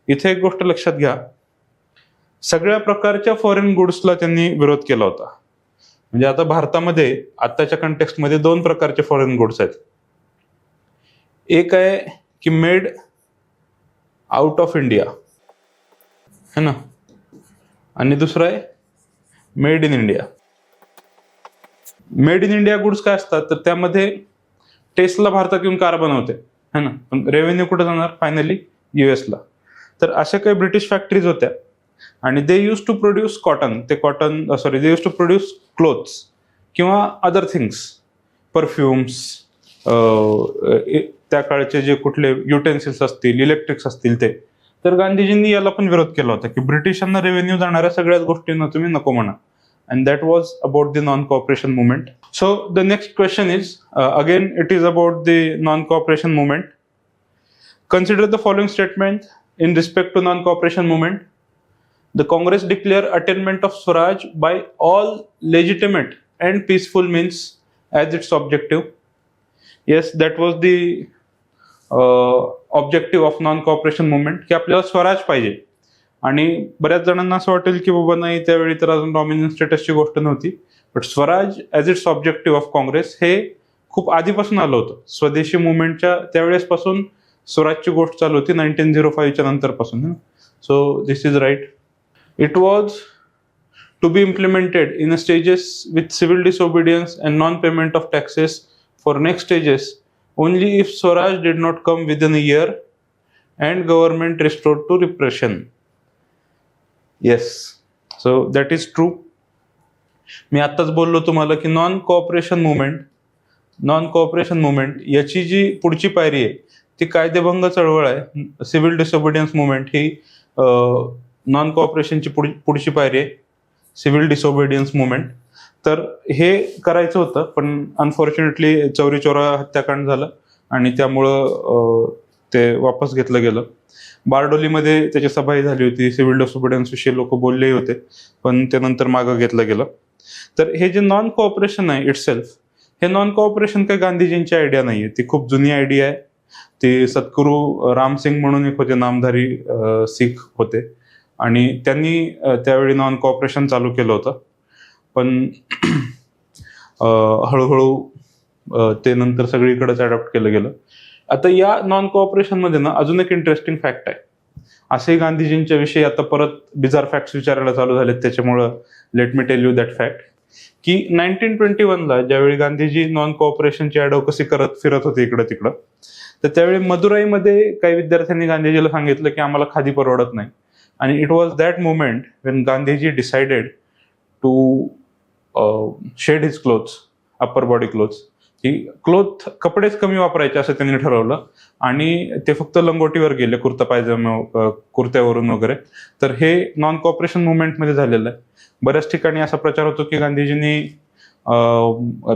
[SPEAKER 1] इथे एक गोष्ट लक्षात घ्या, सगळ्या प्रकारच्या फॉरेन गुड्सला त्यांनी विरोध केला होता. म्हणजे आता भारतामध्ये आत्ताच्या कंटेक्स्टमध्ये 2 प्रकारचे फॉरेन गुड्स आहेत. एक आहे की मेड आउट ऑफ इंडिया है ना, आणि दुसरं आहे made in India. Made in India goods काय असतात, तर त्यामध्ये टेस्ला भारतात येऊन कार बनवते है ना, पण रेव्हेन्यू कुठे जाणार फायनली US ला. तर अशा काही ब्रिटिश फॅक्टरीज होत्या आणि they use to produce cotton, they use to produce clothes किंवा अदर थिंग्स, परफ्युम्स, त्या काळचे जे कुठले युटेन्सिल्स असतील, इलेक्ट्रिक्स असतील ते. तर गांधीजींनी याला पण विरोध केला होता की ब्रिटिशांना रेव्हेन्यू जाणाऱ्या सगळ्याच गोष्टींना तुम्ही नको म्हणा. And that was about the non-cooperation movement. So the next question is, again it is about the non-cooperation movement. Consider the following statement in respect to non-cooperation movement. The Congress declare attainment of Swaraj by all legitimate and peaceful means as its objective. Yes, that was the objective of non-cooperation movement, की आपल्याला स्वराज पाहिजे. आणि बऱ्याच जणांना असं वाटेल की बाबा नाही, त्यावेळी तर अजून डॉमिनन्स स्टेटसची गोष्ट नव्हती. But Swaraj as its objective of Congress हे खूप आधीपासून आलं होतं. स्वदेशी मुवमेंटच्या त्यावेळेसपासून स्वराजची गोष्ट चालू होती 1905च्या नंतरपासून. So this is right. It was to be implemented in a stages with civil disobedience and non payment of taxes for next stages only if swaraj did not come within a year and government restored to repression. Yes, so that is true. मी आत्ताच बोललो तुम्हाला की नॉन कॉपरेशन मुवमेंट याची जी पुढची पायरी आहे ती कायदेभंग चळवळ आहे. सिव्हिल डिसओबिडियन्स मुवमेंट ही नॉन कॉपरेशनची पुढची पायरी आहे, सिव्हिल डिसओबिडियन्स मुवमेंट. तर हे करायचं होतं, पण अनफॉर्च्युनेटली चौरी चौरा हत्याकांड झालं आणि त्यामुळं ते वापस घेतलं गेलं. बारडोलीमध्ये त्याची सभाही झाली होती, सिव्हिल डिसओबिडियन्स विषयी लोक बोललेही होते, पण ते नंतर मागं घेतलं गेलं. तर हे जे नॉन कोऑपरेशन आहे इटसेल्फ, हे नॉन कोऑपरेशन काही गांधीजींची आयडिया नाहीये, ती खूप जुनी आयडिया आहे. ते सद्गुरू रामसिंग म्हणून एक होते, नामधारी सिख होते, आणि त्यांनी त्यावेळी नॉन कोऑपरेशन चालू केलं होतं. पण हळूहळू ते नंतर सगळीकडेच अडॉप्ट केलं गेलं. आता या नॉन कोऑपरेशनमध्ये ना अजून एक इंटरेस्टिंग फॅक्ट आहे. असे गांधीजींच्या विषयी आता परत बिजार फॅक्ट्स विचारायला चालू झालेत, त्याच्यामुळं let me tell you that fact की 1921ला ज्यावेळी गांधीजी नॉन कोऑपरेशनची ॲडव्होकसी करत फिरत होते इकडं तिकडं, तर त्यावेळी मदुराईमध्ये काही विद्यार्थ्यांनी गांधीजीला सांगितलं की आम्हाला खादी परवडत नाही. आणि it was that moment when Gandhiji decided to shed his clothes, upper body clothes, की कपडेच कमी वापरायचे असं त्यांनी ठरवलं आणि ते फक्त लंगोटीवर गेले, कुर्ता पायजमा कुर्त्यावरून वगैरे. तर हे नॉन कॉपरेशन मुवमेंटमध्ये झालेलं आहे. बऱ्याच ठिकाणी असा प्रचार होतो की गांधीजींनी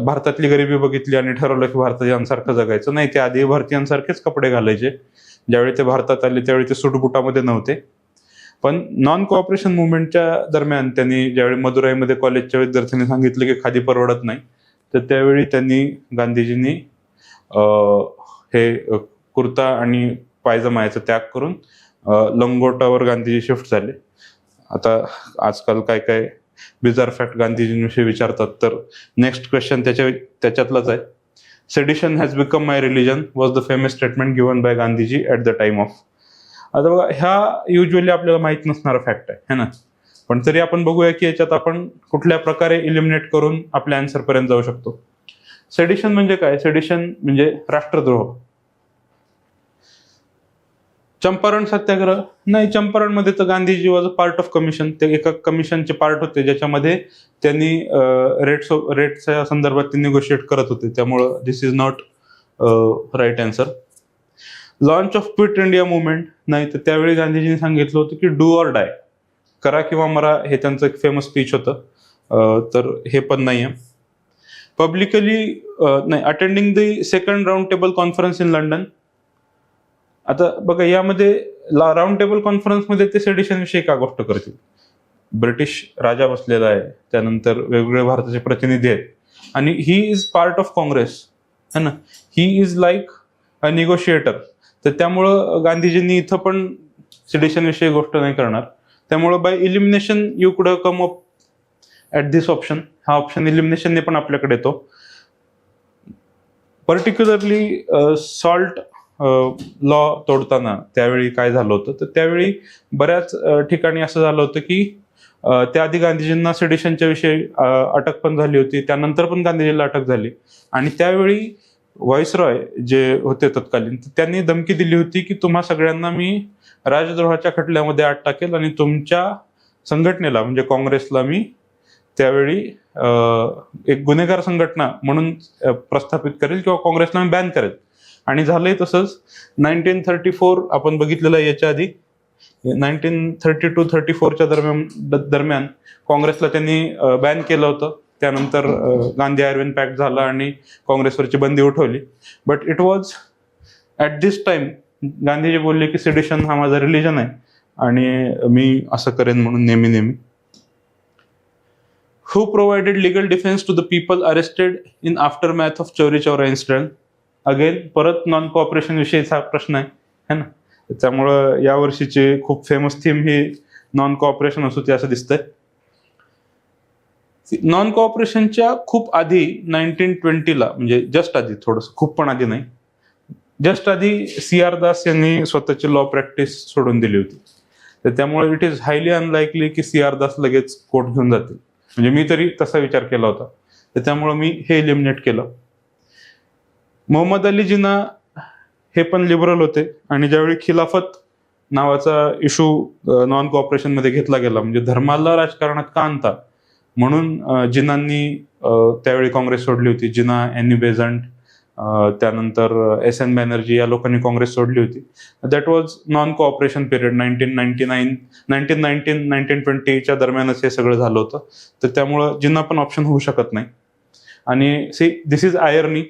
[SPEAKER 1] भारतातली गरिबी बघितली आणि ठरवलं की भारतीयांसारखं जगायचं. नाही, ते आधी भारतीयांसारखेच कपडे घालायचे. ज्यावेळी ते भारतात आले त्यावेळी ते सूटबुटामध्ये नव्हते. पण नॉन कॉपरेशन मुवमेंटच्या दरम्यान त्यांनी ज्यावेळी मदुराईमध्ये कॉलेजच्या विद्यार्थ्यांनी सांगितलं की खादी परवडत नाही, तर त्यावेळी गांधीजींनी हे कुर्ता आणि पायजमा याचा त्याग करून लंगोटावर गांधीजी शिफ्ट झाले. आता आजकाल काय काय बिजार फॅक्ट गांधीजींविषयी विचारतात, तर नेक्स्ट क्वेश्चन त्याच्यातलाच आहे. Sedition has become my religion was the famous statement given bye Gandhiji at the time of. आता बघा, ह्या युजली आपल्याला माहित नसणारा फॅक्ट आहे है ना, पण तरी आपण बघूया की याच्यात आपण कुठल्या प्रकारे इलिमिनेट करून आपल्या आन्सर पर्यंत जाऊ शकतो. सेडिशन म्हणजे काय? सेडिशन म्हणजे राष्ट्रद्रोह. चंपारण सत्याग्रह नाही, चंपारणमध्ये तर Gandhiji was a part of commission, ते एका कमिशनचे पार्ट होते ज्याच्यामध्ये त्यांनी रेटच्या संदर्भात ते निगोशिएट करत होते, त्यामुळं this is not right answer. Launch of quit India movement नाही, तर त्यावेळी गांधीजींनी सांगितलं होतं की डू ऑर डाय, करा किंवा मरा, हे त्यांचं एक फेमस स्पीच होतं, तर हे पण नाही आहे. पब्लिकली नाही, attending the second round table conference in London. आता बघा, यामध्ये राऊंड टेबल कॉन्फरन्समध्ये ते सेडिशन विषयी का गोष्ट करतील? ब्रिटिश राजा बसलेला आहे, त्यानंतर वेगवेगळे भारताचे प्रतिनिधी आहेत, आणि he is part of Congress है ना, he is like a negotiator. तर त्यामुळं गांधीजींनी इथं पण सेडिशन विषयी गोष्ट नाही करणार. त्यामुळं bye elimination you could come up at this option. हा ऑप्शन इलिमिनेशनने पण आपल्याकडे येतो. पर्टिक्युलरली सॉल्ट लॉ तोडताना त्यावेळी काय झालं होतं, तर त्यावेळी बऱ्याच ठिकाणी असं झालं होतं की त्याआधी गांधीजींना सेडिशनच्या विषयी अटक पण झाली होती, त्यानंतर पण गांधीजींना अटक झाली, आणि त्यावेळी व्हाईसरॉय जे होते तत्कालीन, त्यांनी धमकी दिली होती की तुम्हा सगळ्यांना मी राजद्रोहाच्या खटल्यामध्ये आत टाकेल आणि तुमच्या संघटनेला म्हणजे काँग्रेसला मी त्यावेळी एक गुन्हेगार संघटना म्हणून प्रस्थापित करेल किंवा काँग्रेसला मी बॅन करेल. आणि झालंय तसंच. 1934 आपण बघितलेलं आहे याच्या आधी. 1932-34च्या दरम्यान काँग्रेसला त्यांनी बॅन केलं होतं. त्यानंतर गांधी आयर्विन पॅक्ट झाला आणि काँग्रेसवरची बंदी उठवली. But it was at this time Gandhiji बोलले की सेडिशन हा माझा रिलिजन आहे आणि मी असं करेन म्हणून नेहमी. Who provided legal defence to the people arrested in aftermath of Chauri Chaura incident. Again परत नॉन कोऑपरेशन विषयीचा प्रश्न आहे ना, त्यामुळं यावर्षीचे खूप फेमस थीम ही नॉन कोऑपरेशन होती असं दिसतंय. नॉन कोऑपरेशनच्या खूप आधी 1920ला, म्हणजे जस्ट आधी, थोडंसं खूप पण आधी नाही, जस्ट आधी CR दास यांनी स्वतःची लॉ प्रॅक्टिस सोडून दिली होती. तर त्यामुळे इट इज हायली अनलाइकली की CR दास लगेच कोर्ट घेऊन जातील. म्हणजे मी तरी तसा विचार केला होता, तर त्यामुळे मी हे एलिमिनेट केलं. मोहम्मद अली जिना हे पण लिबरल होते, आणि ज्यावेळी खिलाफत नावाचा इशू नॉन कोऑपरेशनमध्ये घेतला गेला, म्हणजे धर्माला राजकारणात का आणता म्हणून जिनांनी त्यावेळी काँग्रेस सोडली होती. जिना, एनी बेझंट, त्यानंतर SN बॅनर्जी या लोकांनी काँग्रेस सोडली होती. That was non cooperation period 1919-1920च्या दरम्यानच हे सगळं झालं होतं. तर त्यामुळं जिना पण ऑप्शन होऊ शकत नाही. आणि दिस इज आयर्नी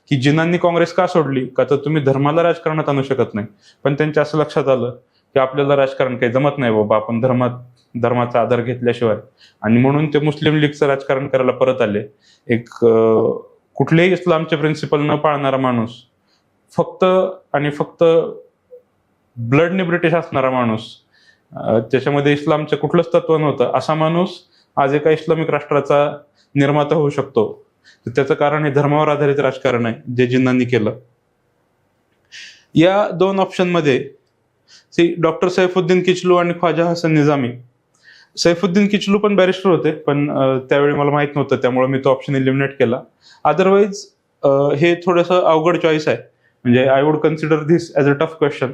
[SPEAKER 1] की जिनांनी काँग्रेस का सोडली, का तर तुम्ही धर्माला राजकारणात आणू शकत नाही. पण त्यांच्या असं लक्षात आलं की आपल्याला राजकारण काही जमत नाही बाबा, आपण धर्माचा आधार घेतल्याशिवाय, आणि म्हणून ते मुस्लिम लीगचं राजकारण करायला परत आले. एक कुठलेही इस्लामचे प्रिन्सिपल न पाळणारा माणूस, फक्त आणि फक्त ब्लडने ब्रिटिश असणारा माणूस, त्याच्यामध्ये इस्लामचं कुठलंच तत्व नव्हतं, असा माणूस आज एका इस्लामिक राष्ट्राचा निर्माता होऊ शकतो. तर त्याचं कारण हे धर्मावर आधारित राजकारण आहे जे जिन्नांनी केलं. या दोन ऑप्शनमध्ये डॉक्टर सैफुद्दीन किचलू आणि ख्वाजा हसन निजामी. सैफुद्दीन किचलू पण बॅरिस्टर होते, पण त्यावेळी मला माहित नव्हतं, त्यामुळे मी तो ऑप्शन एलिमिनेट केला. अदरवाईज हे थोडंसं अवघड चॉईस आहे, म्हणजे I would consider this as a tough question.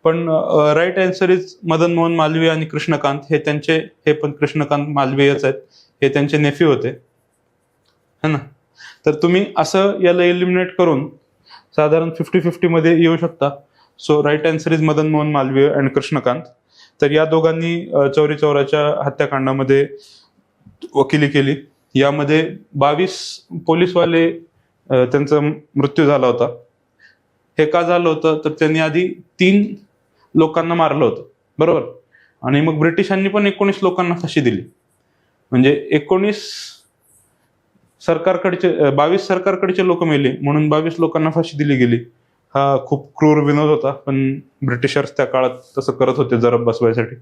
[SPEAKER 1] पण right answer is Madan Mohan Malaviya आणि कृष्णकांत. हे पण कृष्णकांत मालवीयच आहेत, हे त्यांचे नेफ्यू होते है ना. तर तुम्ही असं याला एलिमिनेट करून साधारण 50-50 मध्ये येऊ शकता. So right answer is Madan Mohan Malviya and Krishnakant. तर या दोघांनी चौरी चौराच्या हत्याकांडामध्ये वकिली केली. यामध्ये 22 पोलीसवाले त्यांचा मृत्यू झाला होता. हे का झालं होतं, तर त्यांनी आधी 3 लोकांना मारलं होतं, बरोबर, आणि मग ब्रिटिशांनी पण 19 लोकांना फाशी दिली. म्हणजे 22 सरकारकडचे लोक मेले म्हणून 22 लोकांना फाशी दिली गेली. हा खूप क्रूर विनोद होता, पण ब्रिटिशर्स त्या काळात तसं करत होते जरब बसवायसाठी.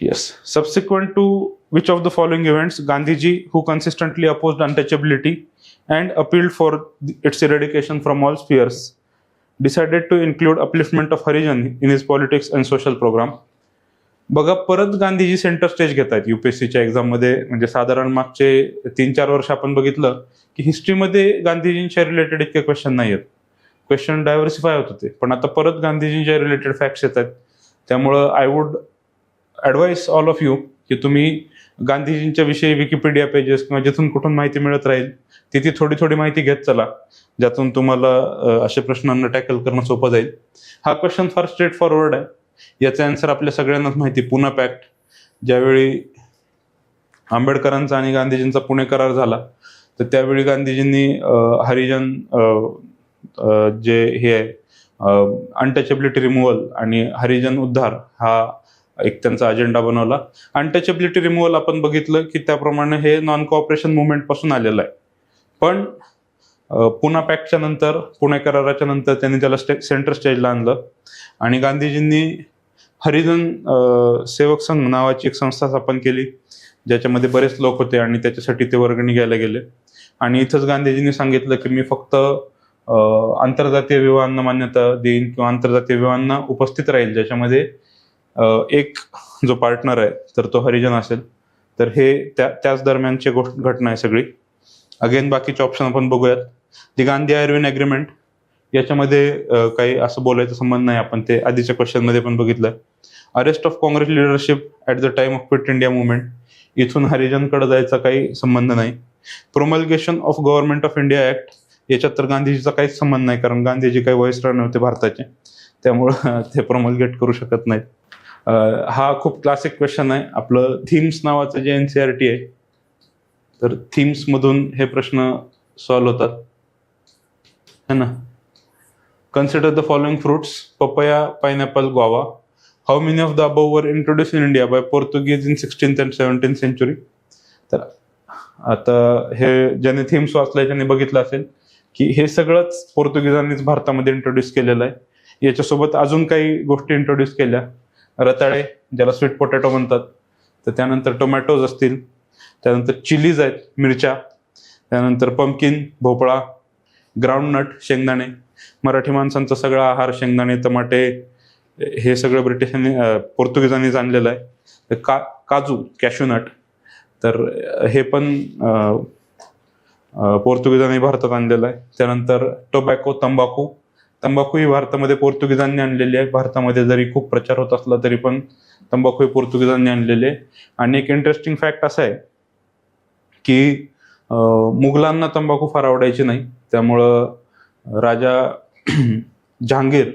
[SPEAKER 1] Yes. Subsequent to which of the following events Gandhiji, who consistently opposed untouchability and appealed for its eradication from all spheres, decided to include upliftment of Harijan in his politics and social program. बघा, परत गांधीजी सेंटर स्टेज घेत आहेत युपीएससीच्या एक्झाममध्ये. म्हणजे साधारण मागचे 3-4 वर्ष आपण बघितलं की हिस्ट्रीमध्ये गांधीजींच्या रिलेटेड इतके क्वेश्चन नाही आहेत. क्वेश्चन डायव्हर्सिफाय होत होते, पण आता परत गांधीजींच्या रिलेटेड फॅक्ट्स येत आहेत. त्यामुळं I would advice all of you की तुम्ही गांधीजींच्या विषयी विकिपीडिया पेजेस किंवा जिथून कुठून माहिती मिळत राहील तिथे थोडी थोडी माहिती घेत चला, ज्यातून तुम्हाला अशा प्रश्नांना टॅकल करणं सोपं जाईल. हा क्वेश्चन फार स्ट्रेट फॉरवर्ड आहे. याचा आन्सर आपल्या सगळ्यांनाच माहिती. पुना पॅक्ट. ज्यावेळी आंबेडकरांचा आणि गांधीजींचा पुणे करार झाला तर त्यावेळी गांधीजींनी हरिजन जे हे आहे अनटचेबिलिटी रिमूव्हल आणि हरिजन उद्धार हा एक त्यांचा अजेंडा बनवला. अनटचेबिलिटी रिमूव्हल आपण बघितलं की त्याप्रमाणे हे नॉन कोऑपरेशन मुवमेंट पासून आलेलं आहे. पण पुना पॅक्टच्या नंतर, पुणे कराराच्या नंतर त्यांनी त्याला सेंटर स्टेजला आणलं आणि गांधीजींनी हरिजन सेवक संघ नावाची एक संस्था स्थापन केली, ज्याच्यामध्ये बरेच लोक होते आणि त्याच्यासाठी ते वर्गणी घ्यायला गेले. आणि इथंच गांधीजींनी सांगितलं की मी फक्त आंतरजातीय विवाहांना मान्यता देईन किंवा आंतरजातीय विवाहांना उपस्थित राहील ज्याच्यामध्ये एक जो पार्टनर आहे तर तो हरिजन असेल. तर हे त्याच दरम्यानची घटना आहे सगळी. अगेन बाकीचे ऑप्शन आपण बघूयात. दी गांधी आयर्विन अग्रीमेंट, याच्यामध्ये काही असं बोलायचा संबंध नाही, आपण ते आधीच्या क्वेश्चनमध्ये पण बघितलं. Arrest of Congress leadership at the time of quit India movement, इथून हरिजनकडे जायचा काही संबंध नाही. Promulgation of government of India act, याच्यात तर गांधीजीचा काहीच संबंध नाही, कारण गांधीजी काही व्हाईसरॉय नव्हते भारताचे, त्यामुळं ते प्रोमल्गेट करू शकत नाहीत. हा खूप क्लासिक क्वेश्चन आहे. आपलं थीम्स नावाचं जे NCERT आहे, तर थीम्स मधून हे प्रश्न सॉल्व्ह होतात है ना. Consider the following fruits: papaya, pineapple, guava. How many of the above वर introduce in India by Portuguese in 16th and 17th century. तर आता हे ज्याने थीम्स वाचलाय त्यांनी बघितलं असेल की हे सगळंच पोर्तुगीजांनीच भारतामध्ये इंट्रोड्यूस केलेलं आहे. याच्यासोबत अजून काही गोष्टी इंट्रोड्यूस केल्या. रताळे, ज्याला स्वीट पोटॅटो म्हणतात, तर त्यानंतर टोमॅटोज असतील, त्यानंतर चिलीज आहेत, मिरच्या, त्यानंतर पंपकिन, भोपळा, ग्राउंडनट, शेंगदाणे. मराठी माणसांचा सगळा आहार शेंगदाणे, टमाटे, हे सगळं पोर्तुगीजांनीच आणलेलं आहे. काजू, कॅश्यूनट, तर हे पण पोर्तुगीजांनी भारतात आणलेलं आहे. त्यानंतर टोबॅको, तंबाखू ही भारतामध्ये पोर्तुगीजांनी आणलेली आहे. भारतामध्ये जरी खूप प्रचार होत असला तरी पण तंबाखू ही पोर्तुगीजांनी आणलेली आहे. आणि एक इंटरेस्टिंग फॅक्ट असा आहे की मुघलांना तंबाखू फार आवडायची नाही, त्यामुळं राजा जहांगीर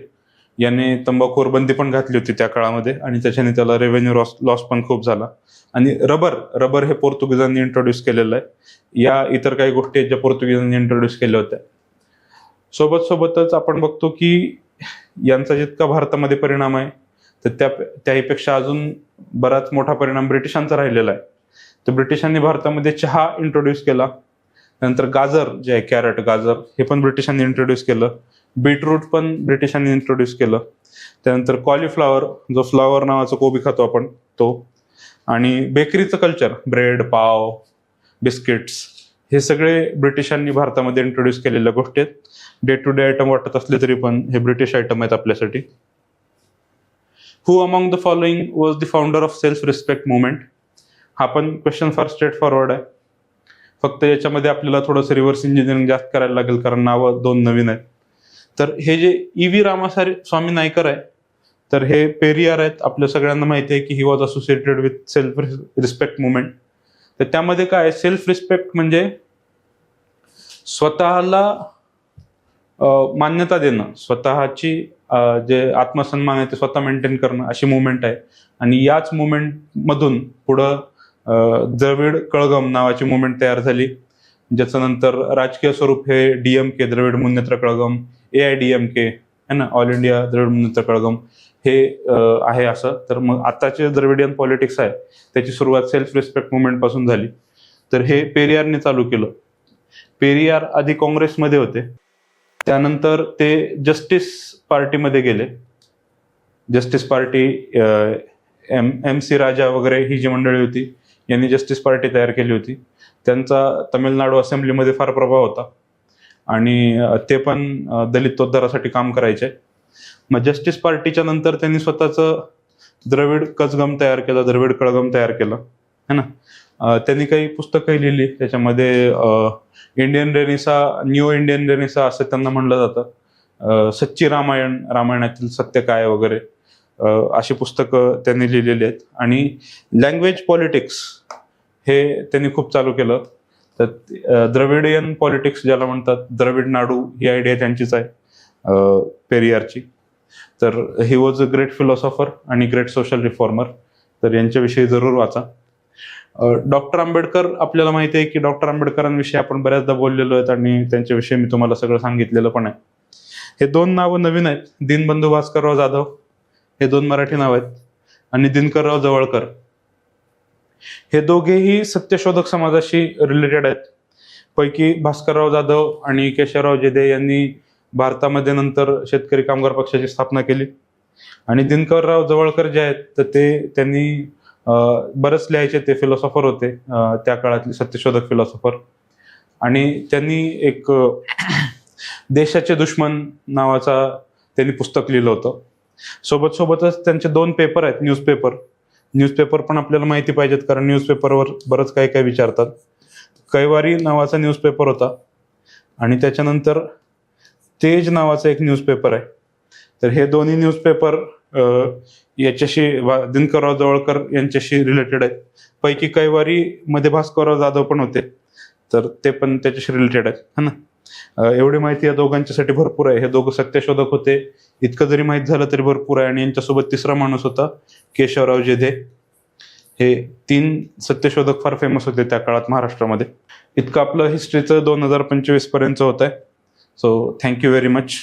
[SPEAKER 1] याने तंबाखूवर बंदी पण घातली होती त्या काळामध्ये, आणि त्याच्याने त्याला रेव्हेन्यू लॉस पण खूप झाला. आणि रबर हे पोर्तुगीजांनी इंट्रोड्यूस केलेलं आहे. या इतर काही गोष्टी आहेत ज्या पोर्तुगीजांनी इंट्रोड्यूस केल्या होत्या. सोबतच आपण बघतो की यांचा जितका भारतामध्ये परिणाम आहे तर त्याहीपेक्षा अजून बराच मोठा परिणाम ब्रिटिशांचा राहिलेला आहे. तर ब्रिटिशांनी भारतामध्ये चहा इंट्रोड्यूस केला. नंतर गाजर जे आहे, कॅरट, गाजर, हे पण ब्रिटिशांनी इंट्रोड्यूस केलं. बीटरूट पण ब्रिटिशांनी इंट्रोड्यूस केलं. त्यानंतर कॉलीफ्लॉवर, जो फ्लॉवर नावाचा कोबी खातो आपण, तो. आणि बेकरीचं कल्चर, ब्रेड, पाव, बिस्किट्स, हे सगळे ब्रिटिशांनी भारतामध्ये इंट्रोड्यूस केलेल्या गोष्टी आहेत. डे टू डे आयटम वाटत असले तरी पण हे ब्रिटिश आयटम आहेत आपल्यासाठी. Who among the following was the founder of self respect movement. हा पण क्वेश्चन फार स्ट्रेट फॉरवर्ड आहे. फक्त याच्यामध्ये आपल्याला थोडंसं रिव्हर्स इंजिनिअरिंग जास्त करायला लागेल, कारण नावं 2 नवीन आहेत. तर हे जे E.V. रामास्वामी नायकर आहे, तर हे पेरियार आहेत. आपल्या सगळ्यांना माहिती आहे की he was associated with self respect movement. तर त्यामध्ये काय, सेल्फ रिस्पेक्ट म्हणजे स्वतःला मान्यता देणं, स्वतःची जे आत्मसन्मान आहे ते स्वतः मेंटेन करणं, अशी मुवमेंट आहे. आणि याच मुवमेंट मधून पुढं द्रविड कळगम नावाची मुवमेंट तयार झाली, ज्याचं नंतर राजकीय स्वरूप हे DMK, द्रविड मुन्नेत्र कळगम, AIDMK है ना, ऑल इंडिया द्रविड मुन्नेत्र कळगम, हे आहे असं. तर मग आताचे द्रविडियन पॉलिटिक्स आहे त्याची सुरुवात सेल्फ रिस्पेक्ट मुवमेंट पासून झाली. तर हे पेरियारने चालू केलं. पेरियार आधी काँग्रेसमध्ये होते, त्यानंतर ते जस्टिस पार्टीमध्ये गेले. जस्टिस पार्टी, MC राजा वगैरे ही जी मंडळी होती यांनी जस्टिस पार्टी तयार केली होती. त्यांचा तमिळनाडू असेंब्लीमध्ये फार प्रभाव होता. आणि ते पण दलितोद्धारासाठी काम करायचे. मग जस्टिस पार्टीच्या नंतर त्यांनी स्वतःचं द्रविड कचगम तयार केलं, द्रविड कळगम तयार केलं, है ना. त्यांनी काही पुस्तकंही लिहिली. त्याच्यामध्ये इंडियन रेनिसा, न्यू इंडियन रेनिसा असं त्यांना म्हणलं जातं. सच्ची रामायण, रामायणातील सत्य काय वगैरे अशी पुस्तकं त्यांनी लिहिलेली आहेत. आणि लँग्वेज पॉलिटिक्स हे त्यांनी खूप चालू केलं. तर द्रविडियन पॉलिटिक्स ज्याला म्हणतात, द्रविड नाडू ही आयडिया त्यांचीच आहे पेरियारची. तर ही वॉज अ ग्रेट फिलॉसॉफर आणि ग्रेट सोशल रिफॉर्मर. तर यांच्याविषयी जरूर वाचा. डॉक्टर आंबेडकर, आपल्याला माहिती आहे की डॉक्टर आंबेडकरांविषयी आपण बऱ्याचदा बोललेलो आहेत आणि त्यांच्याविषयी मी तुम्हाला सगळं सांगितलेलं पण आहे. हे 2 नावं नवीन आहेत. दीनबंधू भास्करराव जाधव हे 2 मराठी नाव आहेत, आणि दिनकरराव जवळकर हे दोघेही सत्यशोधक समाजाशी रिलेटेड आहेत. पैकी भास्करराव जाधव आणि केशवराव जेधे यांनी भारतामध्ये नंतर शेतकरी कामगार पक्षाची स्थापना केली. आणि दिनकरराव जवळकर जे आहेत तर त्यांनी बरंच लिहायचे. ते फिलॉसॉफर होते, त्या काळातले सत्यशोधक फिलॉसॉफर. आणि त्यांनी एक देशाचे दुश्मन नावाचा त्यांनी पुस्तक लिहिलं होतं. सोबतच त्यांचे 2 पेपर आहेत, न्यूजपेपर पण आपल्याला माहिती पाहिजेत, कारण न्यूजपेपरवर बरंच काही काही विचारतात. कैवारी नावाचा न्यूजपेपर होता, आणि त्याच्यानंतर तेज नावाचा एक न्यूजपेपर आहे. तर हे दोन्ही न्यूजपेपर याच्याशी, दिनकरराव जवळकर यांच्याशी रिलेटेड आहेत. पैकी कैवारी मध्ये भास्करराव जाधव पण होते, तर ते पण त्याच्याशी रिलेटेड आहेत, है ना. एवढी माहिती या दोघांच्यासाठी भरपूर आहे. हे दोघं सत्यशोधक होते, इतकं जरी माहित झालं तरी भरपूर आहे. आणि यांच्यासोबत 3रा माणूस होता, केशवराव जेधे. हे 3 सत्यशोधक फार फेमस होते त्या काळात महाराष्ट्रामध्ये. इतकं आपलं हिस्ट्रीचं 2025 पर्यंत होत आहे. So thank you very much.